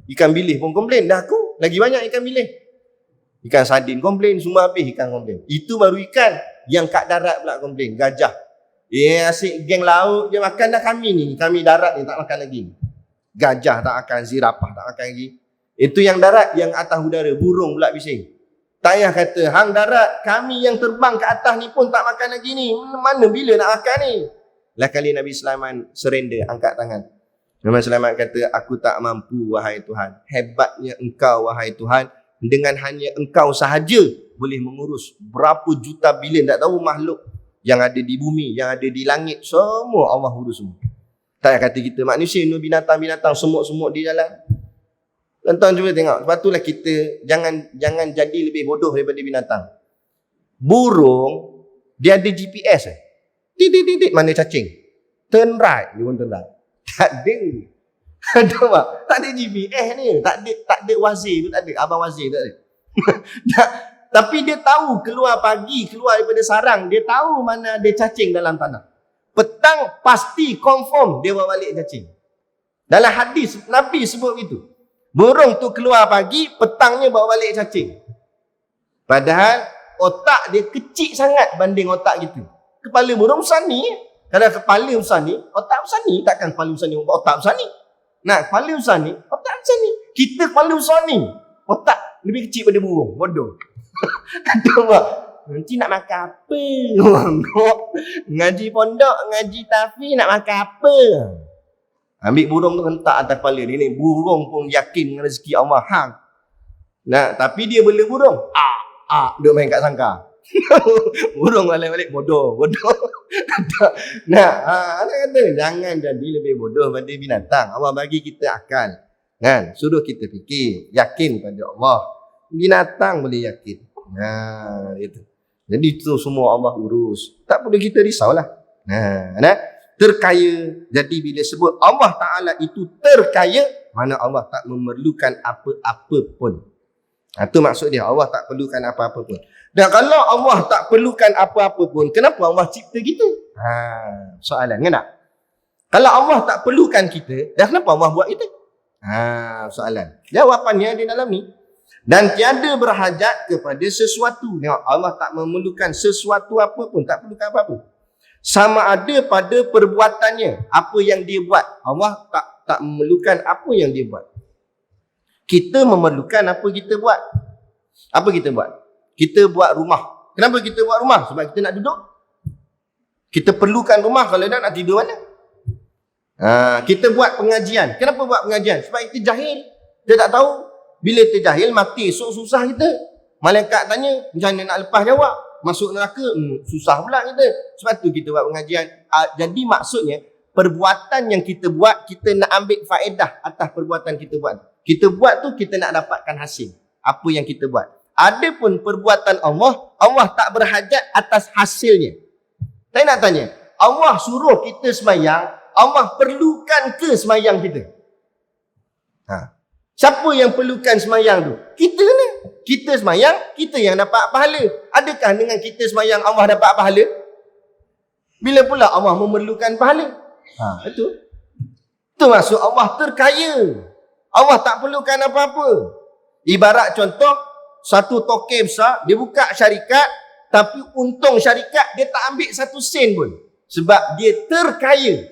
Ikan bilih pun komplain, dah aku lagi banyak ikan bilih. Ikan sardin komplain, semua habis ikan komplain. Itu baru ikan. Yang kat darat pula komplain, gajah. Asyik geng laut dia makan dah, kami ni, kami darat ni tak makan lagi. Gajah tak makan, zirapah tak makan lagi. Itu yang darat, yang atas udara, burung pula bising. Tak payah kata, hang darat, kami yang terbang ke atas ni pun tak makan lagi ni. Mana bila nak makan ni? Lah kali Nabi Sulaiman surrender, angkat tangan. Nabi Sulaiman kata, aku tak mampu wahai Tuhan. Hebatnya engkau wahai Tuhan. Dengan hanya engkau sahaja boleh mengurus berapa juta bilion, tak tahu makhluk yang ada di bumi, yang ada di langit, semua Allah urus semua. Tak payah kata kita manusia, binatang-binatang, semut-semut di jalan. Tuan-tuan cuba tengok. Sebab itulah kita jangan jadi lebih bodoh daripada binatang. Burung, dia ada GPS. Titik-titik mana cacing. Turn right, dia pun turn right. Tak ada. Tahu tak? Tak ada GPS ni. Tak ada wazir tu, tak ada. Abang wazir tak ada. Tapi dia tahu keluar pagi, keluar daripada sarang, dia tahu mana ada cacing dalam tanah. Petang pasti confirm dia bawa balik cacing. Dalam hadis Nabi sebut itu. Burung tu keluar pagi, petangnya bawa balik cacing. Padahal otak dia kecil sangat banding otak kita. Kepala burung besar ni. Kalau kepala besar ni, otak besar ni. Takkan kepala besar ni otak besar ni. Nah, kepala besar ni, otak besar ni. Kita kepala besar ni, otak lebih kecil pada burung. Bodoh. Kata mak, nanti nak makan apa? Ngaji pondok, ngaji tafi, nak makan apa? Ambil burung tu hentak atas kepala dia ni. Burung pun yakin dengan rezeki Allah. Hang. Nah, tapi dia bela burung. Dia main kat sangka. Burung balik-balik bodoh. Nah, ada kata jangan jadi lebih bodoh pada binatang. Allah bagi kita akal. Kan? Suruh kita fikir, yakin pada Allah. Binatang boleh yakin. Nah, itu. Jadi itu semua Allah urus. Tak perlu kita risaulah. Nah, terkaya. Jadi bila sebut Allah Ta'ala itu terkaya, mana Allah tak memerlukan apa-apa pun. Itu maksud dia, Allah tak perlukan apa-apa pun. Dan kalau Allah tak perlukan apa-apa pun, kenapa Allah cipta kita? Soalan, kenapa? Kalau Allah tak perlukan kita, dan kenapa Allah buat kita? Soalan. Jawapannya di dalam ni. Dan tiada berhajat kepada sesuatu. Tengok, Allah tak memerlukan sesuatu apa pun, tak perlukan apa-apa. Sama ada pada perbuatannya, apa yang dia buat. Allah tak memerlukan apa yang dia buat. Kita memerlukan apa kita buat. Apa kita buat? Kita buat rumah. Kenapa kita buat rumah? Sebab kita nak duduk. Kita perlukan rumah, kalau dah nak tidur mana? Kita buat pengajian. Kenapa buat pengajian? Sebab kita jahil. Kita tak tahu. Bila kita jahil, mati esok susah kita. Malaikat tanya, macam mana nak lepas jawab? Masuk neraka, susah pula kita. Sebab tu kita buat pengajian. Jadi maksudnya, perbuatan yang kita buat, kita nak ambil faedah atas perbuatan kita buat. Kita buat tu, kita nak dapatkan hasil. Apa yang kita buat. Adapun perbuatan Allah, Allah tak berhajat atas hasilnya. Saya nak tanya, Allah suruh kita semayang, Allah perlukan ke semayang kita? Siapa yang perlukan semayang tu? Kita ni. Kita semayang, kita yang dapat pahala. Adakah dengan kita semayang Allah dapat pahala? Bila pula Allah memerlukan pahala? Itu. Itu maksud Allah terkaya. Allah tak perlukan apa-apa. Ibarat contoh, satu token besar, dia buka syarikat, tapi untung syarikat dia tak ambil satu sen pun. Sebab dia terkaya.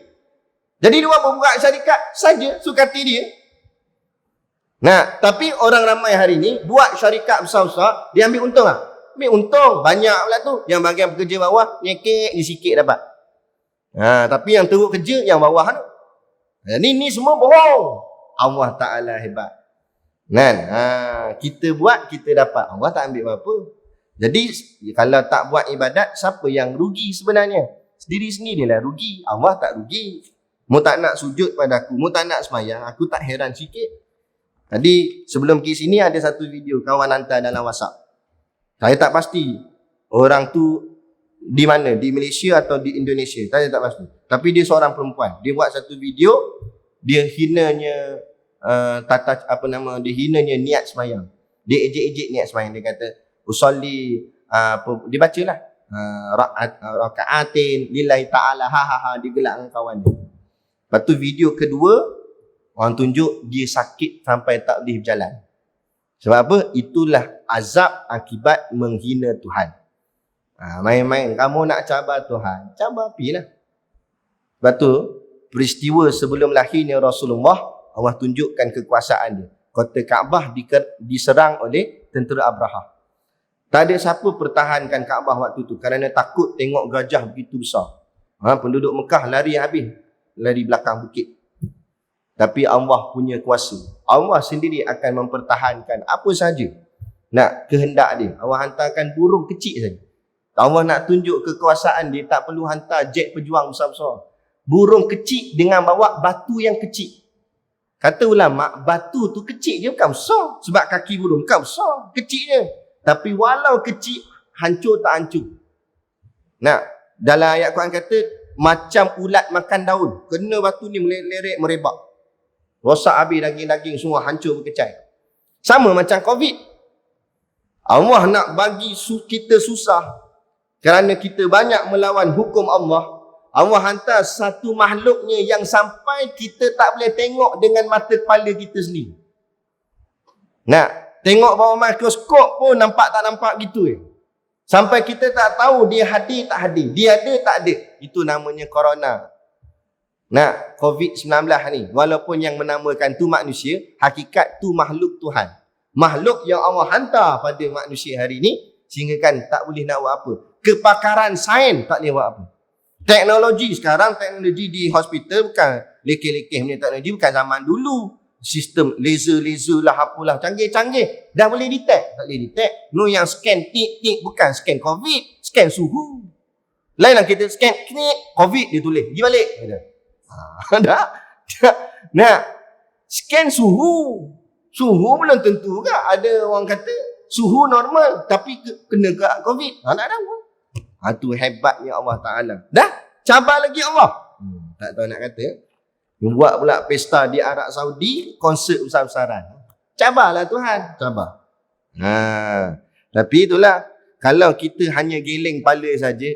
Jadi dia buka syarikat saja, sukati dia. Nah, tapi orang ramai hari ni buat syarikat besar-besar, dia ambil untung lah. Ambil untung, banyak pula tu. Yang bahagian pekerja bawah, nyekek ni sikit dapat. Tapi yang teruk kerja, yang bawah tu. Ni semua bohong. Allah Ta'ala hebat. Kan? Kita buat, kita dapat. Allah tak ambil apa-apa. Jadi, kalau tak buat ibadat, siapa yang rugi sebenarnya? Sendiri-sendirilah rugi. Allah tak rugi. Mu tak nak sujud pada aku, mu tak nak semayang, aku tak heran sikit. Tadi, sebelum ke sini ada satu video kawan hantar dalam WhatsApp. Saya tak pasti orang tu di mana, di Malaysia atau di Indonesia. Saya tak pasti. Tapi dia seorang perempuan. Dia buat satu video, dia hinanya dia hinanya niat semayang. Dia ejek-ejek niat semayang. Dia kata usolli, dia bacalah rakaatin lillahi ta'ala, dia gelak dengan kawan dia. Lepas tu video kedua, orang tunjuk dia sakit sampai tak boleh berjalan. Sebab apa? Itulah azab akibat menghina Tuhan. Main-main kamu nak cabar Tuhan, cabar apilah. Sebab tu peristiwa sebelum lahirnya Rasulullah, Allah tunjukkan kekuasaan dia. Kota Kaabah diserang oleh tentera Abraha. Tak ada siapa pertahankan Kaabah waktu tu kerana takut tengok gajah begitu besar. Penduduk Mekah lari habis, lari belakang bukit. Tapi Allah punya kuasa. Allah sendiri akan mempertahankan apa saja nak kehendak dia. Allah hantarkan burung kecil saja. Allah nak tunjuk kekuasaan dia, tak perlu hantar jet pejuang besar-besar. Burung kecil dengan bawa batu yang kecil. Kata ulama, batu tu kecil je, bukan besar. Sebab kaki burung bukan besar, kecil je. Tapi walau kecil, hancur tak hancur. Nah, dalam ayat Quran kata, macam ulat makan daun. Kena batu ni meleret, merebak. Rosak habis daging-daging semua, hancur berkecai. Sama macam COVID. Allah nak bagi kita susah. Kerana kita banyak melawan hukum Allah. Allah hantar satu makhluknya yang sampai kita tak boleh tengok dengan mata kepala kita sendiri. Nak tengok bawah mikroskop pun nampak tak nampak gitu. Sampai kita tak tahu dia hadir tak hadir. Dia ada tak ada. Itu namanya corona. Nah, COVID-19 ni, walaupun yang menamakan tu manusia, hakikat tu makhluk Tuhan. Makhluk yang Allah hantar pada manusia hari ni, sehingga kan tak boleh nak buat apa. Kepakaran sains tak boleh buat apa. Teknologi sekarang, teknologi di hospital bukan lekeh-lekeh punya teknologi, bukan zaman dulu. Sistem laser lah, apalah, canggih-canggih. Dah boleh detect. Tak boleh detect. No, yang scan tik-tik, bukan scan COVID, scan suhu. Lain lah kita scan klik, COVID dia tulis. Pergi balik. Dah. Nah, scan suhu. Suhu belum tentu ke. Ada orang kata suhu normal tapi kena ke COVID. Tak tahu. Itu hebatnya Allah Ta'ala. Dah, cabar lagi Allah. Tak tahu nak kata. Buat pula pesta di Arab Saudi, konsert besar-besaran. Cabarlah Tuhan. Cabar. Tapi itulah, kalau kita hanya geleng kepala saja,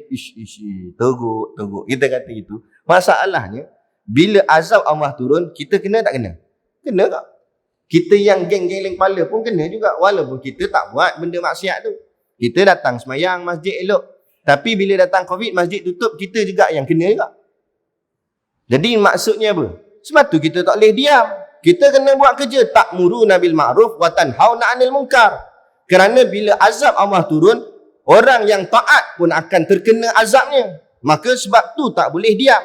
teruk. Kita kata itu. Masalahnya, bila azab Allah turun, kita kena tak kena? Kena tak? Kita yang geleng kepala pun kena juga. Walaupun kita tak buat benda maksiat tu. Kita datang semayang masjid elok. Tapi bila datang COVID, masjid tutup, kita juga yang kena juga. Jadi maksudnya apa? Sebab tu kita tak boleh diam. Kita kena buat kerja. Ta'muruna bil ma'ruf wa tanhauna 'anil munkar. Kerana bila azab Allah turun, orang yang taat pun akan terkena azabnya. Maka sebab tu tak boleh diam.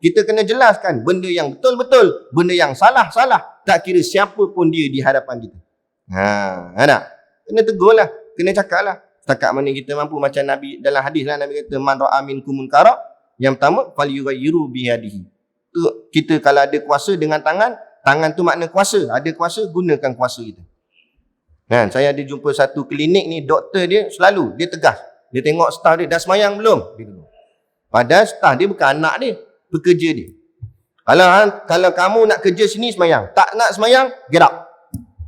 Kita kena jelaskan benda yang betul-betul, benda yang salah-salah. Tak kira siapa pun dia di hadapan kita. Nak? Kena tegur lah. Kena cakap lah. Setakat mana kita mampu, macam Nabi dalam hadis lah, Nabi kata man ra'a minkum munkara, yang pertama falyughayyiru biyadihi. Tu kita kalau ada kuasa dengan tangan, tangan tu makna kuasa. Ada kuasa, gunakan kuasa kita. Saya ada jumpa satu klinik ni, doktor dia selalu dia tegas. Dia tengok staff dia dah semayang belum? Padahal staff dia bukan anak dia, pekerja dia. Kalau kamu nak kerja sini semayang, tak nak semayang, get up.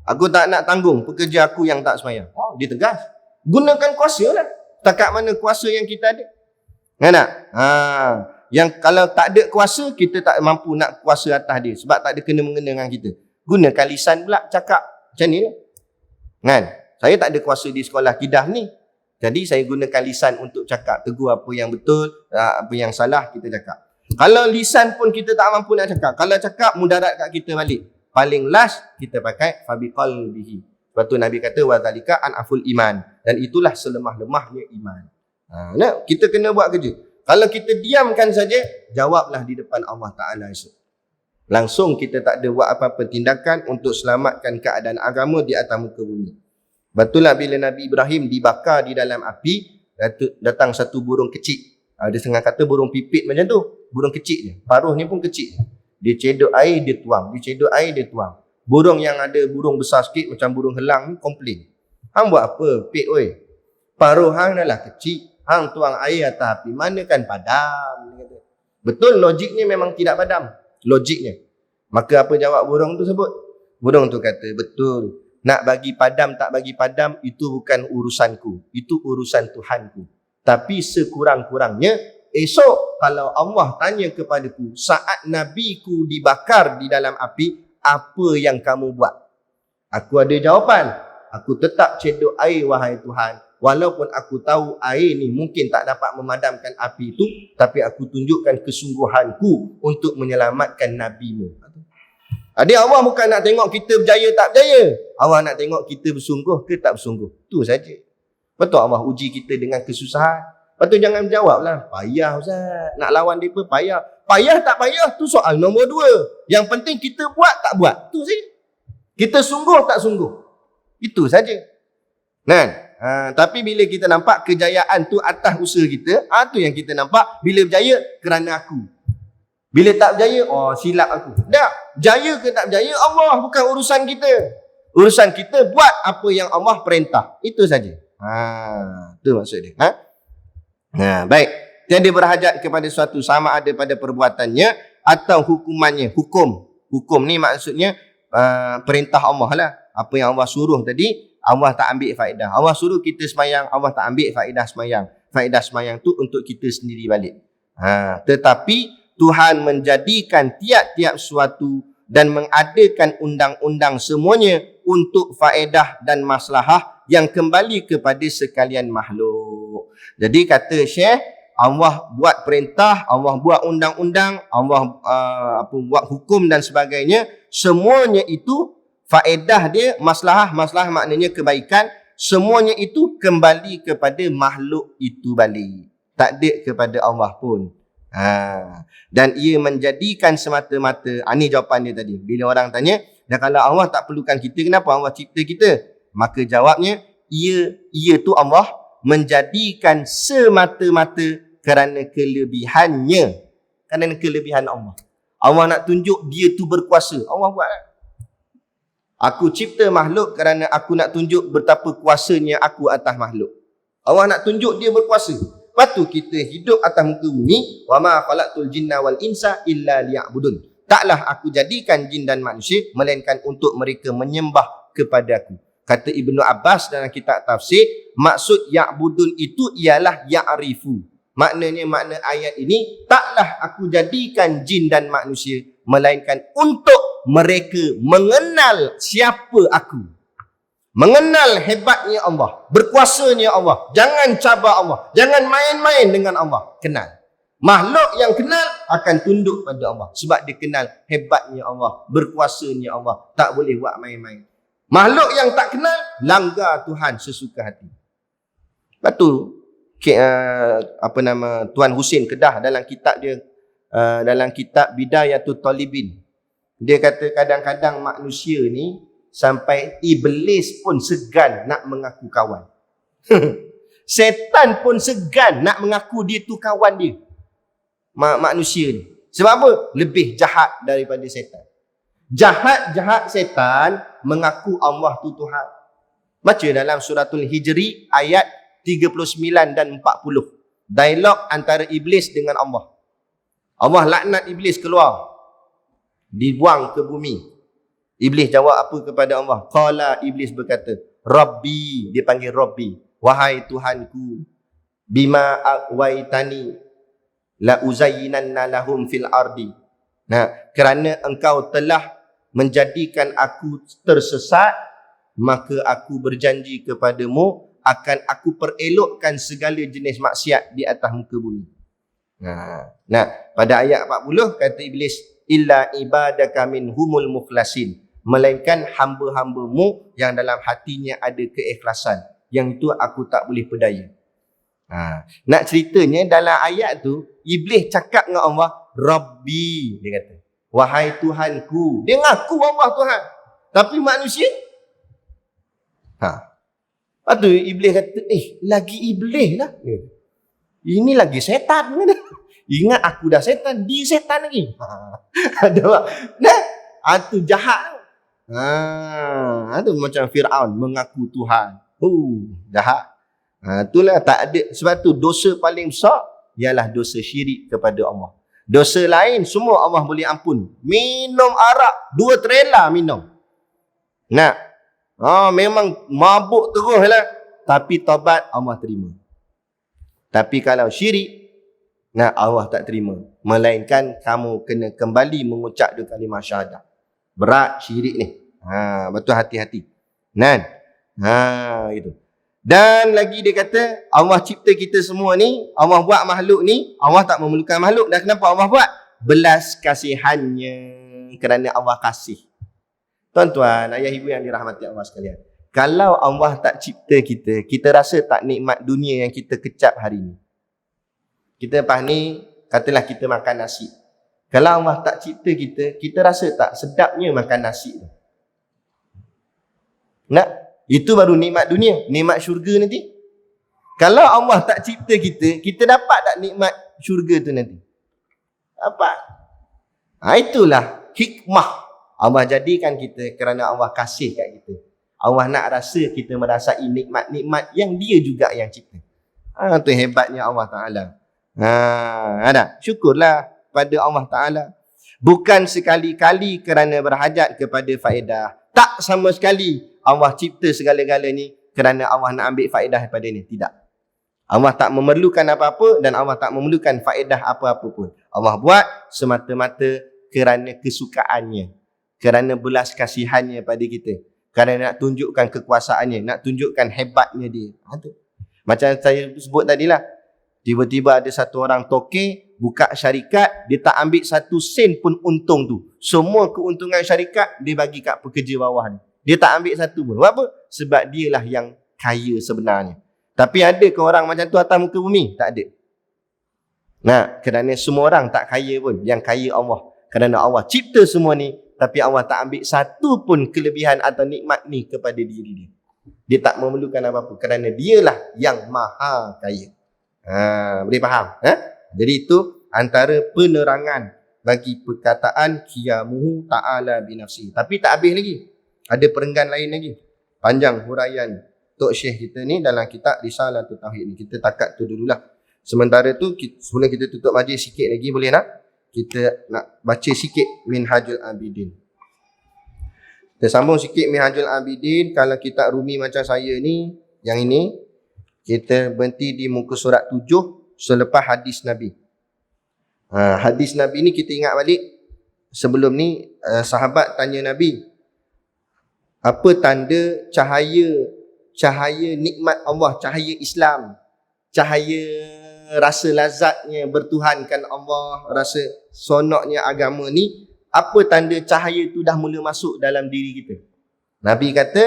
Aku tak nak tanggung pekerja aku yang tak semayang. Dia tegas. Gunakan kuasa lah. Takat mana kuasa yang kita ada. Tak? Yang kalau tak ada kuasa, kita tak mampu nak kuasa atas dia. Sebab tak ada kena-mengena dengan kita. Gunakan lisan pula cakap. Macam ni lah. Saya tak ada kuasa di sekolah kidah ni. Jadi saya gunakan lisan untuk cakap. Tegur apa yang betul, apa yang salah, kita cakap. Kalau lisan pun kita tak mampu nak cakap. Kalau cakap, mudarat kat kita balik. Paling last, kita pakai fabiqalbihi. Sebab tu Nabi kata wadzalika anaful iman, dan itulah selemah-lemahnya iman. Kita kena buat kerja. Kalau kita diamkan saja, jawablah di depan Allah Ta'ala esok. Langsung kita tak ada buat apa-apa tindakan untuk selamatkan keadaan agama di atas muka bumi. Betullah bila Nabi Ibrahim dibakar di dalam api, datang satu burung kecil. Ada setengah kata burung pipit macam tu. Burung kecil je. Paruh ni pun kecil. Dia cedok air, dia tuang. Dia cedok air, dia tuang. Burung yang ada burung besar sikit macam burung helang ni komplain. Hang buat apa? Pik oi. Paruh hang dah lah kecil. Hang tuang air atas api. Mana kan padam. Betul, logiknya memang tidak padam. Logiknya. Maka apa jawab burung tu sebut? Burung tu kata, betul. Nak bagi padam tak bagi padam, itu bukan urusanku. Itu urusan Tuhanku. Tapi sekurang-kurangnya, esok kalau Allah tanya kepadaku, saat Nabiku dibakar di dalam api, apa yang kamu buat? Aku ada jawapan. aku tetap cedok air wahai Tuhan. Walaupun aku tahu air ni mungkin tak dapat memadamkan api itu, tapi aku tunjukkan kesungguhanku untuk menyelamatkan Nabi-Mu. Adik, Allah bukan nak tengok kita berjaya tak berjaya. Allah nak tengok kita bersungguh ke tak bersungguh. Itu saja. Betul Allah uji kita dengan kesusahan. Lepas tu jangan jawablah, payah Ustaz. Nak lawan mereka payah. Payah tak payah, tu soal nombor 2. Yang penting kita buat tak buat. Itu saja. Kita sungguh tak sungguh. Itu saja. Kan? Tapi bila kita nampak kejayaan tu atas usaha kita, tu yang kita nampak. Bila berjaya, kerana aku. Bila tak berjaya, silap aku. Tak. Berjaya ke tak berjaya, Allah, bukan urusan kita. Urusan kita buat apa yang Allah perintah. Itu saja. Itu maksud dia. Baik. Tiada berhajat kepada suatu sama ada pada perbuatannya atau hukumannya. Hukum ni maksudnya perintah Allah lah. Apa yang Allah suruh tadi, Allah tak ambil faedah. Allah suruh kita semayang, Allah tak ambil faedah semayang. Faedah semayang tu untuk kita sendiri balik. Tetapi Tuhan menjadikan tiap-tiap suatu dan mengadakan undang-undang semuanya untuk faedah dan maslahah yang kembali kepada sekalian makhluk. Jadi kata Syekh, Allah buat perintah, Allah buat undang-undang, Allah buat hukum dan sebagainya. Semuanya itu faedah dia, maslahah maknanya kebaikan. Semuanya itu kembali kepada makhluk itu balik. Tak ada kepada Allah pun. Dan ia menjadikan semata-mata, ini jawapan dia tadi. Bila orang tanya, dan kalau Allah tak perlukan kita, kenapa Allah cipta kita? Maka jawabnya, ia tu Allah menjadikan semata-mata kerana kelebihannya. Kerana kelebihan Allah. Allah nak tunjuk dia tu berkuasa. Allah buat. Aku cipta makhluk kerana aku nak tunjuk betapa kuasanya aku atas makhluk. Allah nak tunjuk dia berkuasa. Lepas tu kita hidup atas muka bumi. Wa ma khalaqtul jinna wal insa illa liya'budun. Taklah aku jadikan jin dan manusia melainkan untuk mereka menyembah kepada aku. Kata Ibnu Abbas dalam kitab tafsir, maksud ya'budun itu ialah ya'rifu. Maknanya makna ayat ini, taklah aku jadikan jin dan manusia melainkan untuk mereka mengenal siapa aku. Mengenal hebatnya Allah, berkuasanya Allah. Jangan cabar Allah, jangan main-main dengan Allah. Kenal. Makhluk yang kenal akan tunduk pada Allah sebab dia kenal hebatnya Allah, berkuasanya Allah. Tak boleh buat main-main. Makhluk yang tak kenal langgar Tuhan sesuka hati. Lepas tu Tuan Husin Kedah dalam kitab dia, dalam kitab Bidayatul Talibin, dia kata kadang-kadang manusia ni sampai iblis pun segan nak mengaku kawan. Setan pun segan nak mengaku dia tu kawan dia. Manusia ni. Sebab apa? Lebih jahat daripada setan. Jahat-jahat setan mengaku Allah tu Tuhan. Baca dalam suratul Hijri ayat 39 dan 40. Dialog antara iblis dengan Allah. Allah laknat iblis keluar. Dibuang ke bumi. Iblis jawab apa kepada Allah? Qala, iblis berkata, Rabbi, dia panggil Rabbi. Wahai Tuhanku, bima awaitani la uzayyinanna lahum fil ardi. Kerana engkau telah menjadikan aku tersesat, maka aku berjanji kepadamu akan aku perelokkan segala jenis maksiat di atas muka bumi. Pada ayat 40 kata iblis, illa ibadaka minhumul mukhlasin, melainkan hamba-hambamu yang dalam hatinya ada keikhlasan, yang itu aku tak boleh pedaya. Nak ceritanya dalam ayat tu iblis cakap dengan Allah, Rabbi, dia kata, wahai Tuhanku. Dia ngaku Allah Tuhan, tapi manusia. Lepas tu iblis kata, lagi iblis lah. Ini lagi setan. Ingat aku dah setan, dia setan lagi. Ada tak? Itu jahat. Itu macam Fir'aun mengaku Tuhan. Jahat. Itulah tak ada. Sebab tu dosa paling besar ialah dosa syirik kepada Allah. Dosa lain semua Allah boleh ampun. Minum arak 2 trailer minum. Memang mabuk terus lah. Tapi taubat Allah terima. Tapi kalau syirik, Allah tak terima. Melainkan kamu kena kembali mengucap 2 kalimah syahadat. Berat syirik ni. Betul, hati-hati. Itu. Dan lagi dia kata, Allah cipta kita semua ni, Allah buat makhluk ni, Allah tak memerlukan makhluk. Dan kenapa Allah buat? Belas kasihannya, kerana Allah kasih. Tuan-tuan, ayah ibu yang dirahmati Allah sekalian, kalau Allah tak cipta kita, kita rasa tak nikmat dunia yang kita kecap hari ni? Kita lepas ni, katalah kita makan nasi. Kalau Allah tak cipta kita, kita rasa tak sedapnya makan nasi tu? Nak? Itu baru nikmat dunia, nikmat syurga nanti. Kalau Allah tak cipta kita, kita dapat tak nikmat syurga tu nanti? Dapat. Itulah hikmah Allah jadikan kita kerana Allah kasih kat kita. Allah nak rasa kita merasai nikmat-nikmat yang dia juga yang cipta. Tu hebatnya Allah Ta'ala. Ada. Syukurlah pada Allah Ta'ala. Bukan sekali-kali kerana berhajat kepada faedah. Tak sama sekali Allah cipta segala-gala ni kerana Allah nak ambil faedah daripada ni. Tidak. Allah tak memerlukan apa-apa dan Allah tak memerlukan faedah apa-apa pun. Allah buat semata-mata kerana kesukaannya. Kerana belas kasihannya pada kita. Kerana nak tunjukkan kekuasaannya. Nak tunjukkan hebatnya dia. Macam saya sebut tadilah. Tiba-tiba ada satu orang tokey buka syarikat, dia tak ambil 1 sen pun untung tu. Semua keuntungan syarikat dia bagi kat pekerja bawah ni. Dia tak ambil satu pun. Sebab apa? Sebab dialah yang kaya sebenarnya. Tapi ada ke orang macam tu atas muka bumi? Tak ada. Kerana semua orang tak kaya pun. Yang kaya Allah. Kerana Allah cipta semua ni, tapi Allah tak ambil satu pun kelebihan atau nikmat ni kepada diri dia. Dia tak memerlukan apa-apa. Kerana dialah yang maha kaya. Boleh faham? Jadi itu antara penerangan bagi perkataan qiyamuhu ta'ala binafsi. Tapi tak habis lagi. Ada perenggan lain lagi. Panjang huraian Tok Syekh kita ni dalam kitab Risalatul Tauhid ni. Kita takat tu dululah. Sementara tu, sebelum kita tutup majlis sikit lagi, boleh nak? Kita nak baca sikit Minhajul Abidin. Kita sambung sikit Minhajul Abidin. Kalau kitab Rumi macam saya ni, yang ini, kita berhenti di muka surat 7 selepas hadis Nabi. Hadis Nabi ni kita ingat balik. Sebelum ni, sahabat tanya Nabi, apa tanda cahaya nikmat Allah, cahaya Islam, cahaya rasa lazatnya bertuhankan Allah, rasa sonoknya agama ni, apa tanda cahaya tu dah mula masuk dalam diri kita? Nabi kata,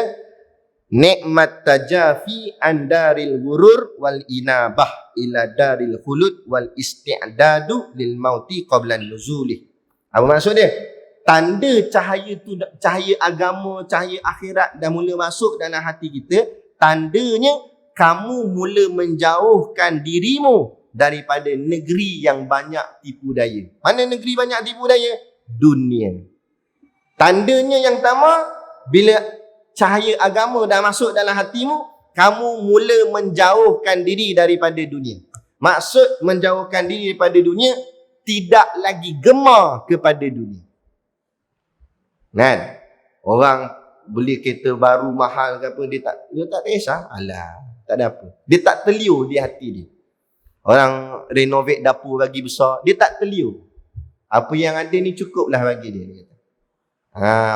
nikmat tajafi andaril ghurur wal inabah ila daril khulud wal isti'dadu lil mauti qabla nuzulih. Apa maksud dia? Tanda cahaya tu, cahaya agama, cahaya akhirat dah mula masuk dalam hati kita. Tandanya kamu mula menjauhkan dirimu daripada negeri yang banyak tipu daya. Mana negeri banyak tipu daya? Dunia. Tandanya yang pertama, bila cahaya agama dah masuk dalam hatimu, kamu mula menjauhkan diri daripada dunia. Maksud menjauhkan diri daripada dunia, tidak lagi gemar kepada dunia. Kan? Orang beli kereta baru mahal ke apa, dia tak kisah. Alah, tak ada apa. Dia tak terliur di hati dia. Orang renovate dapur bagi besar, dia tak terliur. Apa yang ada ni cukuplah bagi dia.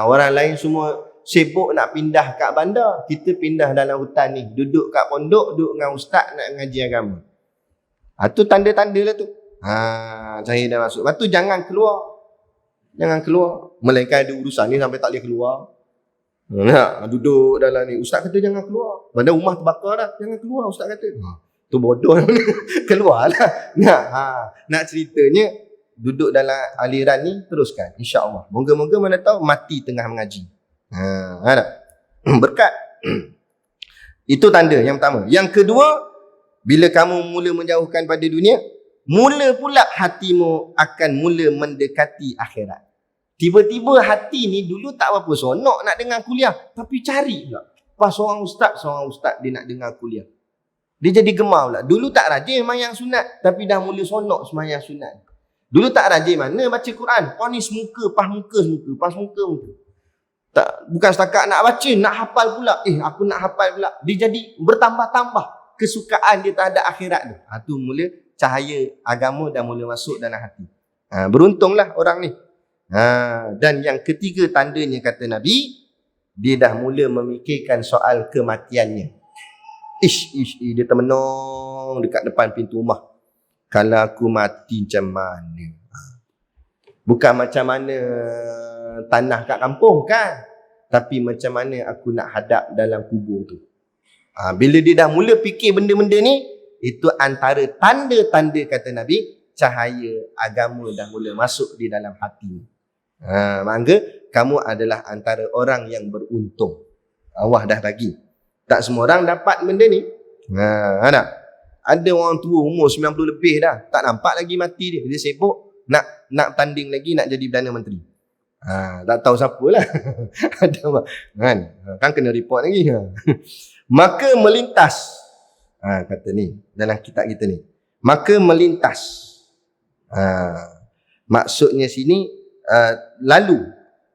Orang lain semua sibuk nak pindah kat bandar, kita pindah dalam hutan ni, duduk kat pondok, duduk dengan ustaz nak ngaji agama. Tu tanda-tanda lah tu. Cahaya dah masuk. Lepas tu jangan keluar. Jangan keluar. Melainkan ada urusan ni sampai tak boleh keluar. Duduk dalam ni. Ustaz kata jangan keluar. Padahal rumah terbakar dah. Jangan keluar ustaz kata. Tu bodoh. Keluarlah. Nak ceritanya, duduk dalam aliran ni, teruskan. InsyaAllah. Moga-moga mana tahu mati tengah mengaji. Berkat. Itu tanda yang pertama. Yang kedua, bila kamu mula menjauhkan pada dunia, mula pula hatimu akan mula mendekati akhirat. Tiba-tiba hati ni dulu tak apa sonok nak dengar kuliah, tapi cari pula. Pas seorang ustaz dia nak dengar kuliah. Dia jadi gemar pula. Dulu tak rajin sembahyang sunat, tapi dah mula sonok sembahyang sunat. Dulu tak rajin mana baca Quran, ponis muka, pas muka. Tak, bukan setakat nak baca, nak hafal pula. Aku nak hafal pula. Dia jadi bertambah-tambah kesukaan dia terhadap akhirat tu. Tu mula cahaya agama dah mula masuk dalam hati. Beruntunglah orang ni. Dan yang ketiga tandanya kata Nabi, dia dah mula memikirkan soal kematiannya. Dia termenung dekat depan pintu rumah. Kalau aku mati macam mana? Bukan macam mana tanah kat kampung kan, tapi macam mana aku nak hadap dalam kubur tu. Bila dia dah mula fikir benda-benda ni, itu antara tanda-tanda, kata Nabi, cahaya agama dah mula masuk di dalam hati. Maka kamu adalah antara orang yang beruntung. Allah dah bagi. Tak semua orang dapat benda ni. Tak? Ada orang tua umur 90 lebih dah, tak nampak lagi mati dia. Dia sibuk nak tanding lagi, nak jadi Perdana Menteri. Tak tahu siapalah. Kan kena report lagi. Maka melintas. Kata ni dalam kitab kita ni. Maka melintas. Maksudnya sini lalu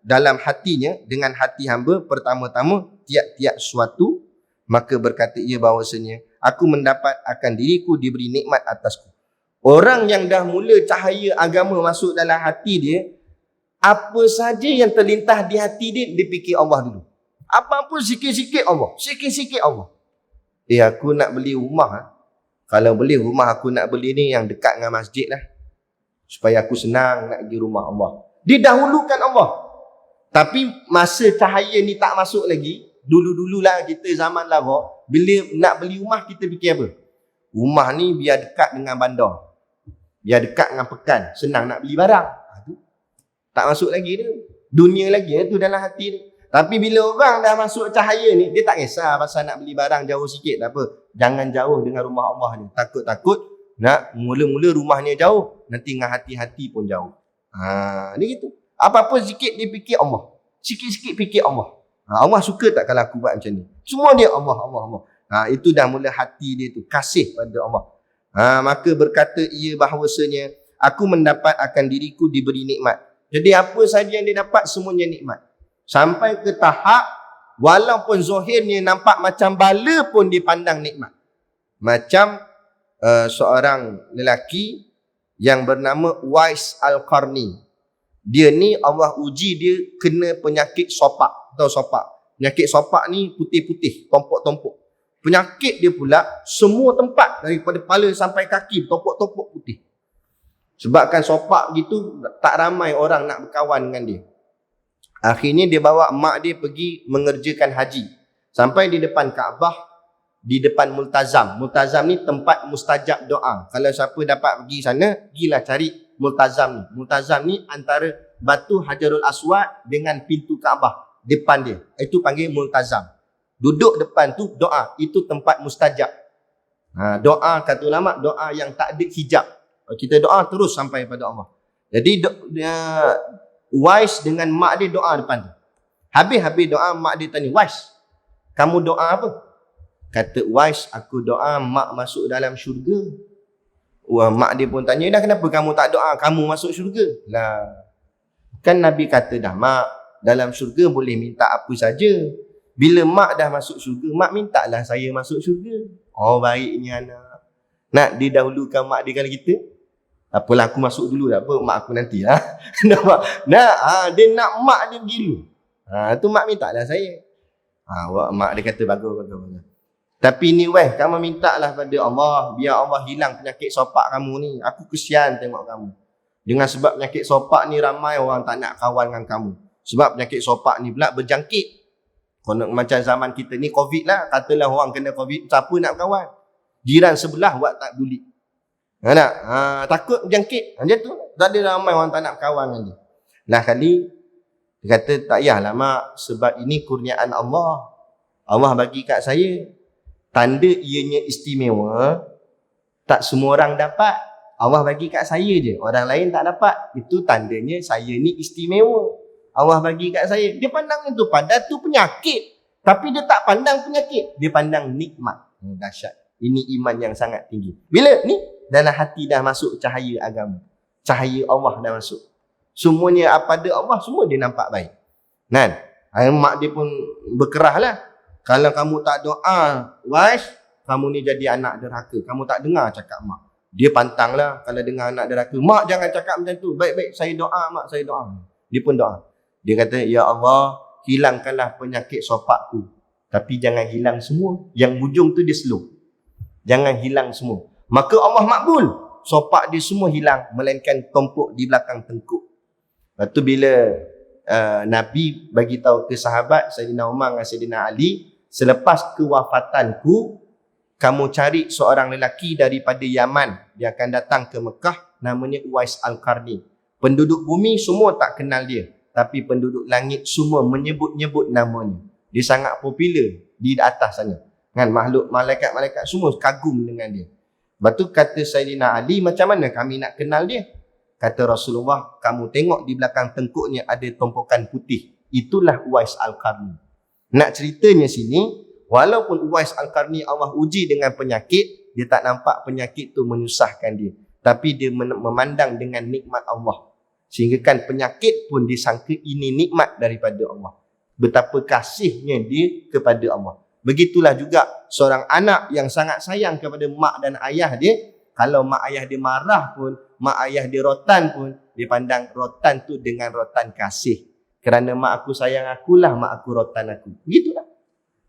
dalam hatinya, dengan hati hamba pertama-tama tiap-tiap suatu, maka berkata ia bahawasanya aku mendapat akan diriku diberi nikmat atasku. Orang yang dah mula cahaya agama masuk dalam hati dia, apa saja yang terlintas di hati dia, dia fikir Allah dulu. Apa-apa sikit-sikit Allah, sikit-sikit Allah. Aku nak beli rumah. Kalau beli rumah, aku nak beli ni yang dekat dengan masjid lah, supaya aku senang nak pergi rumah Allah. Dia dahulukan Allah. Tapi masa cahaya ni tak masuk lagi, dulu-dululah kita zaman lama, bila nak beli rumah kita fikir apa? Rumah ni biar dekat dengan bandar, biar dekat dengan pekan, senang nak beli barang. Tak masuk lagi tu. Dunia lagi tu dalam hati ni. Tapi bila orang dah masuk cahaya ni, dia tak kisah pasal nak beli barang jauh sikit, tak apa. Jangan jauh dengan rumah Allah ni. Takut-takut nak mula-mula rumahnya jauh, nanti dengan hati-hati pun jauh. Dia gitu. Apa-apa sikit dia fikir Allah. Sikit-sikit fikir Allah. Allah suka tak kalau aku buat macam ni? Semua dia Allah, Allah, Allah. Itu dah mula hati dia tu kasih pada Allah. Maka berkata ia bahawasanya aku mendapat akan diriku diberi nikmat. Jadi apa saja yang dia dapat semuanya nikmat. Sampai ke tahap walaupun zahirnya nampak macam bala pun dipandang nikmat. Macam seorang lelaki yang bernama Uwais Al-Qarni. Dia ni Allah uji dia kena penyakit sopak. Tahu sopak? Penyakit sopak ni putih-putih, tompok-tompok. Penyakit dia pula semua tempat daripada kepala sampai kaki tompok-tompok putih. Sebabkan sopak gitu tak ramai orang nak berkawan dengan dia. Akhirnya dia bawa mak dia pergi mengerjakan haji. Sampai di depan Kaabah, di depan Multazam. Multazam ni tempat mustajab doa. Kalau siapa dapat pergi sana, pergilah cari Multazam ni. Multazam ni antara batu Hajarul Aswad dengan pintu Kaabah depan dia. Itu panggil Multazam. Duduk depan tu doa. Itu tempat mustajab. Doa kata ulama, doa yang tak ada hijab. Kita doa terus sampai pada Allah. Jadi Uwais dengan mak dia doa depan tu. Habis doa, mak dia tanya, Uwais, kamu doa apa? Kata Uwais, aku doa mak masuk dalam syurga. Mak dia pun tanya, dah kenapa kamu tak doa kamu masuk syurga? Lah, kan Nabi kata dah, mak dalam syurga boleh minta apa saja. Bila mak dah masuk syurga, mak mintalah saya masuk syurga. Oh, baiknya anak. Nak didahulukan mak dia kalau kita? Apalah, aku masuk dulu dah, apa mak aku nanti lah. Dia nak mak dia gila. Tu mak minta lah saya. Mak dia kata bagus. Tapi ni kamu minta lah pada Allah, biar Allah hilang penyakit sopak kamu ni. Aku kesian tengok kamu. Dengan sebab penyakit sopak ni ramai orang tak nak kawan dengan kamu. Sebab penyakit sopak ni pula berjangkit. Macam zaman kita ni COVID lah. Katalah orang kena COVID, siapa nak kawan? Jiran sebelah buat tak peduli. Takut berjangkit. Macam tu. Tak ada ramai orang tak nak kawan dengan dia. Lah kali dia kata tak payahlah mak, sebab ini kurniaan Allah. Allah bagi kat saya. Tanda ianya istimewa, tak semua orang dapat. Allah bagi kat saya je, orang lain tak dapat. Itu tandanya saya ni istimewa. Allah bagi kat saya. Dia pandang itu, padahal tu penyakit. Tapi dia tak pandang penyakit, dia pandang nikmat. Dahsyat. Ini iman yang sangat tinggi. Bila ni dalam hati dah masuk cahaya agama, cahaya Allah dah masuk, semuanya apa ada Allah, semua dia nampak baik. Kan? Mak dia pun berkerah lah. Kalau kamu tak doa, Wais, kamu ni jadi anak derhaka. Kamu tak dengar cakap mak. Dia pantang lah kalau dengar anak derhaka. Mak jangan cakap macam tu. Baik-baik, saya doa mak, saya doa. Dia pun doa. Dia kata, ya Allah, hilangkanlah penyakit sopakku. Tapi jangan hilang semua. Yang hujung tu dia slow. Jangan hilang semua. Maka Allah makbul. Sopak dia semua hilang. Melainkan tumpuk di belakang tengkuk. Lepas tu bila Nabi bagi tahu ke sahabat Sayyidina Umar dan Sayyidina Ali, selepas kewafatanku, kamu cari seorang lelaki daripada Yaman. Dia akan datang ke Mekah. Namanya Uwais Al-Qarni. Penduduk bumi semua tak kenal dia. Tapi penduduk langit semua menyebut-nyebut namanya. Dia sangat popular di atas sana. Kan, makhluk, malaikat-malaikat semua kagum dengan dia. Lepas tu kata Sayyidina Ali, macam mana kami nak kenal dia? Kata Rasulullah, kamu tengok di belakang tengkuknya ada tumpukan putih. Itulah Uwais Al-Qarni. Nak ceritanya sini, walaupun Uwais Al-Qarni Allah uji dengan penyakit, dia tak nampak penyakit tu menyusahkan dia. Tapi dia memandang dengan nikmat Allah. Sehingga kan penyakit pun disangka ini nikmat daripada Allah. Betapa kasihnya dia kepada Allah. Begitulah juga seorang anak yang sangat sayang kepada mak dan ayah dia. Kalau mak ayah dia marah pun, mak ayah dia rotan pun, dia pandang rotan tu dengan rotan kasih. Kerana mak aku sayang akulah, mak aku rotan aku. Begitulah.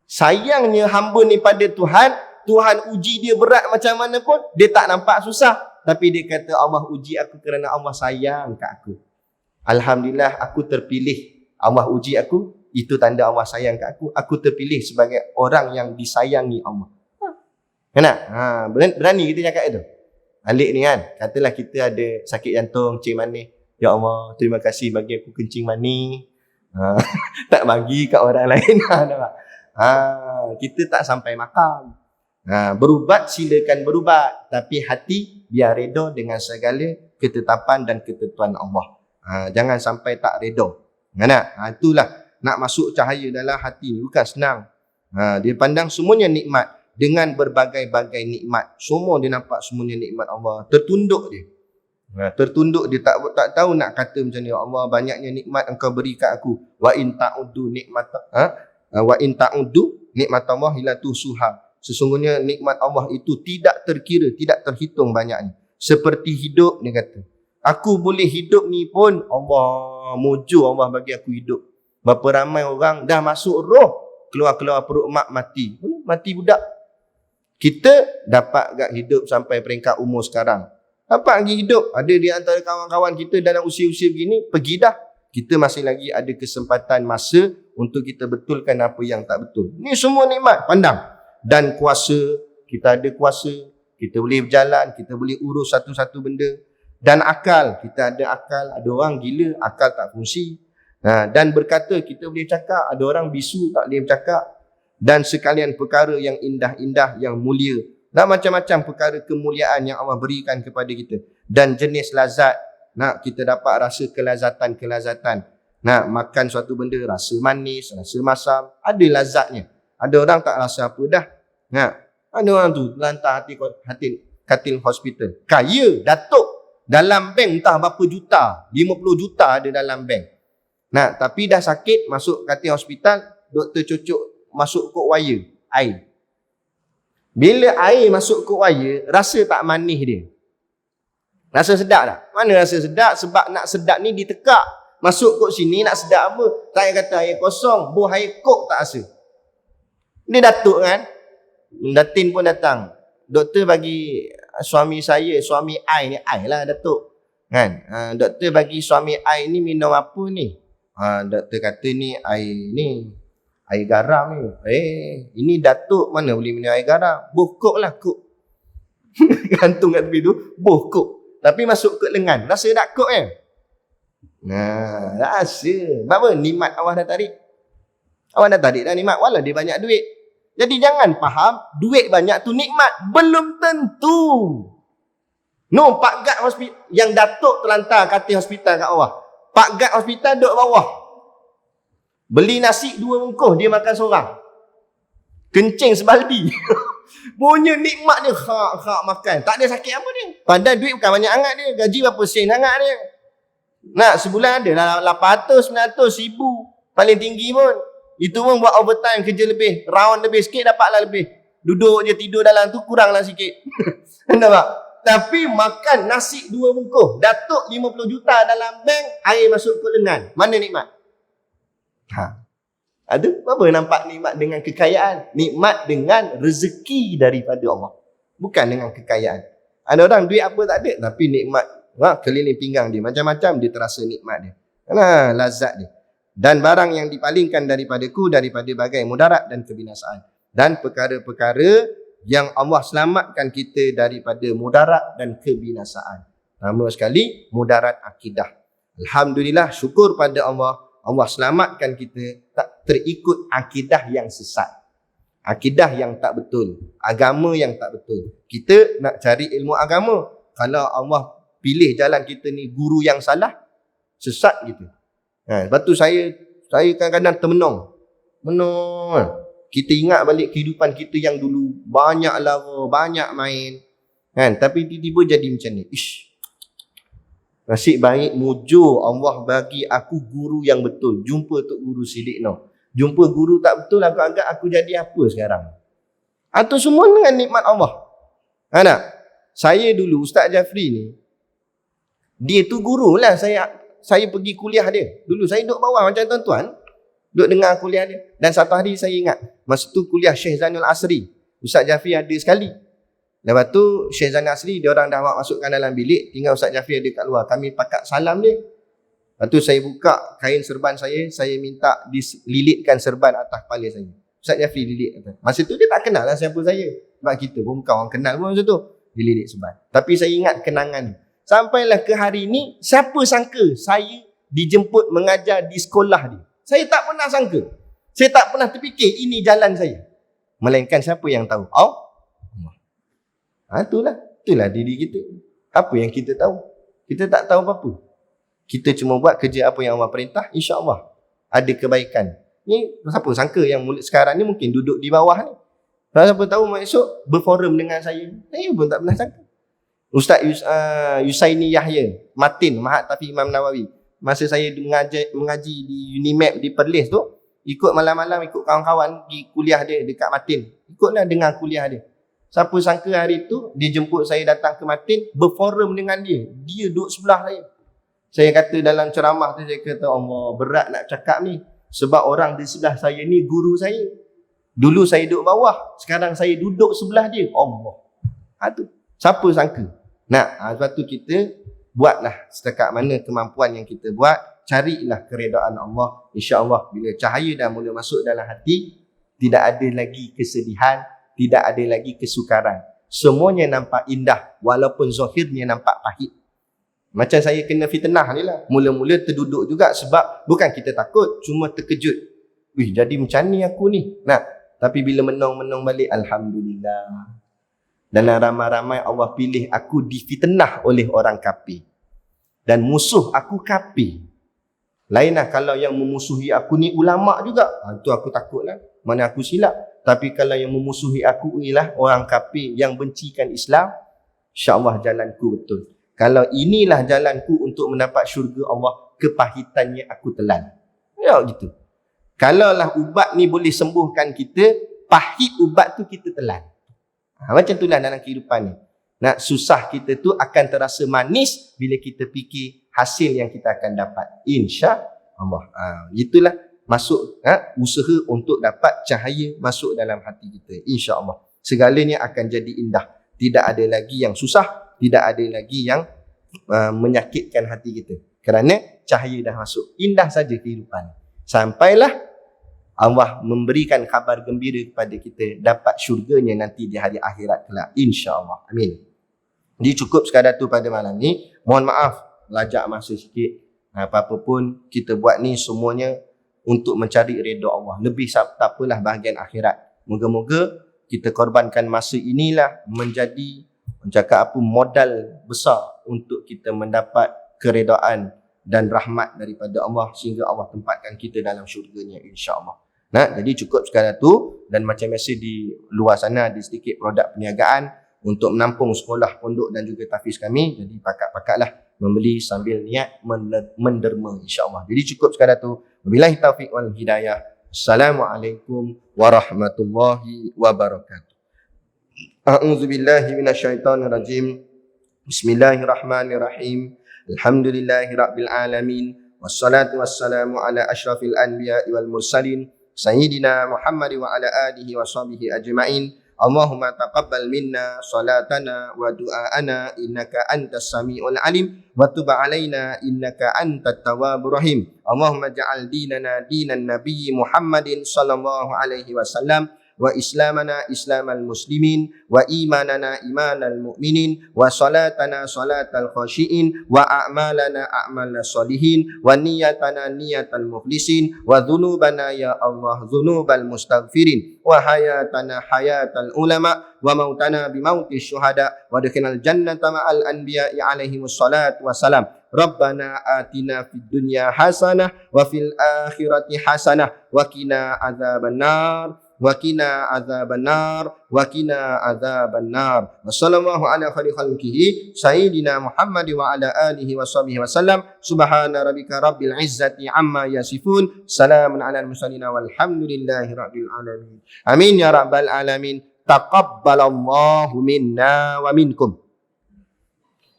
Sayangnya hamba ni pada Tuhan, Tuhan uji dia berat macam mana pun, dia tak nampak susah. Tapi dia kata, Allah uji aku kerana Allah sayang kat aku. Alhamdulillah aku terpilih. Allah uji aku, itu tanda Allah sayang kat aku. Aku terpilih sebagai orang yang disayangi Allah. Kenapa? Berani kita cakap itu. Alik ni kan, katalah kita ada sakit jantung, kencing manis. Ya Allah, terima kasih bagi aku kencing manis. Tak bagi kat orang lain. Kita tak sampai makam. Berubat silakan berubat, tapi hati biar reda dengan segala ketetapan dan ketentuan Allah. Jangan sampai tak reda. Itulah nak masuk cahaya dalam hati ni bukan senang. Dia pandang semuanya nikmat dengan berbagai-bagai nikmat. Semua dia nampak semuanya nikmat Allah. Tertunduk dia. Tertunduk dia tak tahu nak kata macam ni. Ya Allah, banyaknya nikmat engkau beri kat aku. Wa in ta'uddu nikmat Allah la tuhsuha. Sesungguhnya nikmat Allah itu tidak terkira, tidak terhitung banyaknya. Seperti hidup, dia kata. Aku boleh hidup ni pun, Allah, mujur Allah bagi aku hidup. Berapa ramai orang dah masuk roh, keluar-keluar perut mak mati. Mati budak. Kita dapat gak hidup sampai peringkat umur sekarang. Dapat lagi hidup. Ada di antara kawan-kawan kita dalam usia-usia begini, pergi dah. Kita masih lagi ada kesempatan masa untuk kita betulkan apa yang tak betul. Ni semua nikmat, pandang. Dan kuasa, kita ada kuasa, kita boleh berjalan, kita boleh urus satu-satu benda. Dan akal, kita ada akal. Ada orang gila, akal tak fungsi. Dan berkata, kita boleh cakap. Ada orang bisu, tak boleh bercakap. Dan sekalian perkara yang indah-indah, yang mulia. Dan macam-macam perkara kemuliaan yang Allah berikan kepada kita. Dan jenis lazat, nak kita dapat rasa kelazatan-kelazatan. Nak makan suatu benda, rasa manis, rasa masam, ada lazatnya. Ada orang tak rasa apa dah. Ada orang tu lantar katil hospital. Kaya, datuk. Dalam bank entah berapa juta. 50 juta ada dalam bank. Tapi dah sakit, masuk katil hospital, doktor cucuk masuk kod wire, air. Bila air masuk kod wire, rasa tak manis dia? Rasa sedap tak? Mana rasa sedap? Sebab nak sedap ni ditekak. Masuk kod sini nak sedap apa? Tak payah kata air kosong, buah air kok tak rasa. Dia datuk kan? Datin pun datang. Doktor bagi suami saya, suami I ni, I lah datuk. Kan? Doktor bagi suami I ni minum apa ni? Doktor kata ni air garam ni. Ini datuk mana boleh minum air garam? Buh kok lah kok. Gantung kat tepi tu, buh kok. Tapi masuk ke lengan, rasa tak kok kan? Rasa. Sebab apa? Nikmat Allah dah tarik. Allah dah tarik dah nikmat. Walau dia banyak duit. Jadi jangan faham, duit banyak tu nikmat. Belum tentu. No, Pak Gad hospital, yang datuk terlantar katil hospital kat bawah. Pak Gad hospital duduk bawah. Beli nasi 2 bungkus, dia makan seorang. Kencing sebaldi. Punya nikmat dia, hak makan. Tak ada sakit apa dia. Padahal duit bukan banyak sangat dia. Gaji berapa sen sangat dia. Sebulan ada lah 800, 900, 1000. Paling tinggi pun. Itu pun buat overtime, kerja lebih. Round lebih sikit, dapatlah lebih. Duduk je tidur dalam tu, kuranglah sikit. Nampak? Tapi makan nasi 2 bungkus. Datuk 50 juta dalam bank, air masuk ke lengan. Mana nikmat? Ada apa nampak nikmat dengan kekayaan? Nikmat dengan rezeki daripada Allah. Bukan dengan kekayaan. Ada orang duit apa tak ada, tapi nikmat keliling pinggang dia. Macam-macam dia terasa nikmat dia. Lazat dia. Dan barang yang dipalingkan daripadaku daripada bagai mudarat dan kebinasaan. Dan perkara-perkara yang Allah selamatkan kita daripada mudarat dan kebinasaan. Nama sekali, mudarat akidah. Alhamdulillah, syukur pada Allah. Allah selamatkan kita tak terikut akidah yang sesat. Akidah yang tak betul. Agama yang tak betul. Kita nak cari ilmu agama. Kalau Allah pilih jalan kita ni guru yang salah, sesat kita. Lepas tu saya kadang-kadang termenung. Kita ingat balik kehidupan kita yang dulu. Banyak lara, banyak main. Tapi tiba-tiba jadi macam ni. Nasib baik mujur Allah bagi aku guru yang betul. Jumpa Tok Guru Siddiq Noh. Jumpa guru tak betul, aku anggap aku jadi apa sekarang? Atau semua dengan nikmat Allah. Tak? Saya dulu, Ustaz Jafri ni, dia tu guru lah saya pergi kuliah dia. Dulu saya duduk bawah macam tuan-tuan. Duduk dengar kuliah dia. Dan satu hari saya ingat, masa tu kuliah Syekh Zainul Asri. Ustaz Jafri ada sekali. Lepas tu Syekh Zainul Asri, dia orang dah masukkan dalam bilik. Tinggal Ustaz Jafri ada kat luar. Kami pakat salam dia. Lepas tu saya buka kain serban saya minta dililitkan serban atas kepala saya. Ustaz Jafri lilit. Masa tu dia tak kenal lah siapa saya. Sebab kita pun bukan orang kenal pun masa tu. Dililit serban. Tapi saya ingat kenangan ni. Sampailah ke hari ni, siapa sangka saya dijemput mengajar di sekolah dia. Saya tak pernah sangka. Saya tak pernah terfikir ini jalan saya. Melainkan siapa yang tahu? Itulah diri kita. Apa yang kita tahu? Kita tak tahu apa-apa. Kita cuma buat kerja apa yang Allah perintah, insya-Allah ada kebaikan. Ni siapa sangka yang mulut sekarang ni mungkin duduk di bawah ni. Siapa tahu esok berforum dengan saya. Saya pun tak pernah sangka. Ustaz Yusaini Yahya Matin Mahat Tafiq Imam Nawawi. Masa saya mengaji di Unimap di Perlis tu, ikut malam-malam ikut kawan-kawan pergi kuliah dia dekat Matin. Ikutlah dengar kuliah dia. Siapa sangka hari tu dia jemput saya datang ke Matin, berforum dengan dia. Dia duduk sebelah saya. Saya kata dalam ceramah tu, saya kata Allah, berat nak cakap ni. Sebab orang di sebelah saya ni guru saya. Dulu saya duduk bawah, sekarang saya duduk sebelah dia. Allah. Siapa sangka? Sebab tu kita buatlah setakat mana kemampuan yang kita buat. Carilah keredaan Allah. InsyaAllah bila cahaya dah mula masuk dalam hati, tidak ada lagi kesedihan, tidak ada lagi kesukaran. Semuanya nampak indah walaupun zahirnya nampak pahit. Macam saya kena fitnah ni lah. Mula-mula terduduk juga sebab bukan kita takut, cuma terkejut. Jadi macam ni aku ni. Tapi bila menong-menong balik, Alhamdulillah. Dalam ramai-ramai Allah pilih aku difitnah oleh orang kafir. Dan musuh aku kafir. Lainlah kalau yang memusuhi aku ni ulama' juga. Itu aku takutlah. Mana aku silap. Tapi kalau yang memusuhi aku ialah orang kafir yang bencikan Islam, insya-Allah jalanku betul. Kalau inilah jalanku untuk mendapat syurga Allah, kepahitannya aku telan. Ya gitu. Kalaulah ubat ni boleh sembuhkan kita, pahit ubat tu kita telan. Macam itulah dalam kehidupan ni. Susah kita tu akan terasa manis bila kita fikir hasil yang kita akan dapat. InsyaAllah. Itulah masuk usaha untuk dapat cahaya masuk dalam hati kita. InsyaAllah. Segalanya akan jadi indah. Tidak ada lagi yang susah. Tidak ada lagi yang menyakitkan hati kita. Kerana cahaya dah masuk. Indah saja kehidupan. Sampailah Allah memberikan khabar gembira kepada kita dapat syurganya nanti di hari akhirat kelak. InsyaAllah. Amin. Jadi cukup sekadar tu pada malam ni. Mohon maaf lajak masa sikit. Apa-apa pun kita buat ni semuanya untuk mencari redha Allah. Lebih tak apalah bahagian akhirat. Moga-moga kita korbankan masa inilah menjadi modal besar untuk kita mendapat keredaan dan rahmat daripada Allah sehingga Allah tempatkan kita dalam syurganya insya-Allah. Jadi cukup sekadar tu. Dan macam biasa di luar sana ada sedikit produk perniagaan untuk menampung sekolah, pondok dan juga tahfiz kami. Jadi pakat-pakatlah membeli sambil niat menderma insya-Allah. Jadi cukup sekadar tu. Wabillahi taufiq wal hidayah. Assalamualaikum warahmatullahi wabarakatuh. A'udzubillahi minasyaitonirrajim. Bismillahirrahmanirrahim. Alhamdulillahi rabbil alamin. Wassalatu wassalamu ala asyrafil anbiya'i wal mursalin Sayyidina Muhammad wa ala alihi wa sahbihi ajma'in. Allahumma taqabbal minna salatana wa du'aana innaka antas sami'ul alim wa tub alaina innaka antat tawwabur rahim. Allahumma ja'al dinana dinan nabiyyi Muhammadin sallallahu alaihi wasallam wa islamana islamal muslimin wa imanana imanal mu'minin wa salatana salatal khashiin wa a'malana a'mal salihin wa niyatana niyatal mukhlisin wa dhunubana ya Allah dhunubal mustaghfirin wa hayatana hayatal ulama wa mautana bimautis syuhada wa adkhilnal jannata ma'al anbiya'i alaihimus salatu wassalam. Rabbana atina fid dunya hasanah wa fil akhirati hasanah wa qina adzabannar wa qina adzabannar wa qina adzabannar. Wassallallahu ala khairi khalqihi sayyidina Muhammad wa ala alihi wa sahbihi wasallam. Subhana rabbika rabbil izzati amma yasifun. Salamun alal mursalin walhamdulillahi rabbil alamin. Amin ya rabbal alamin. Taqabbalallahu minna wa minkum.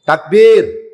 Takbir.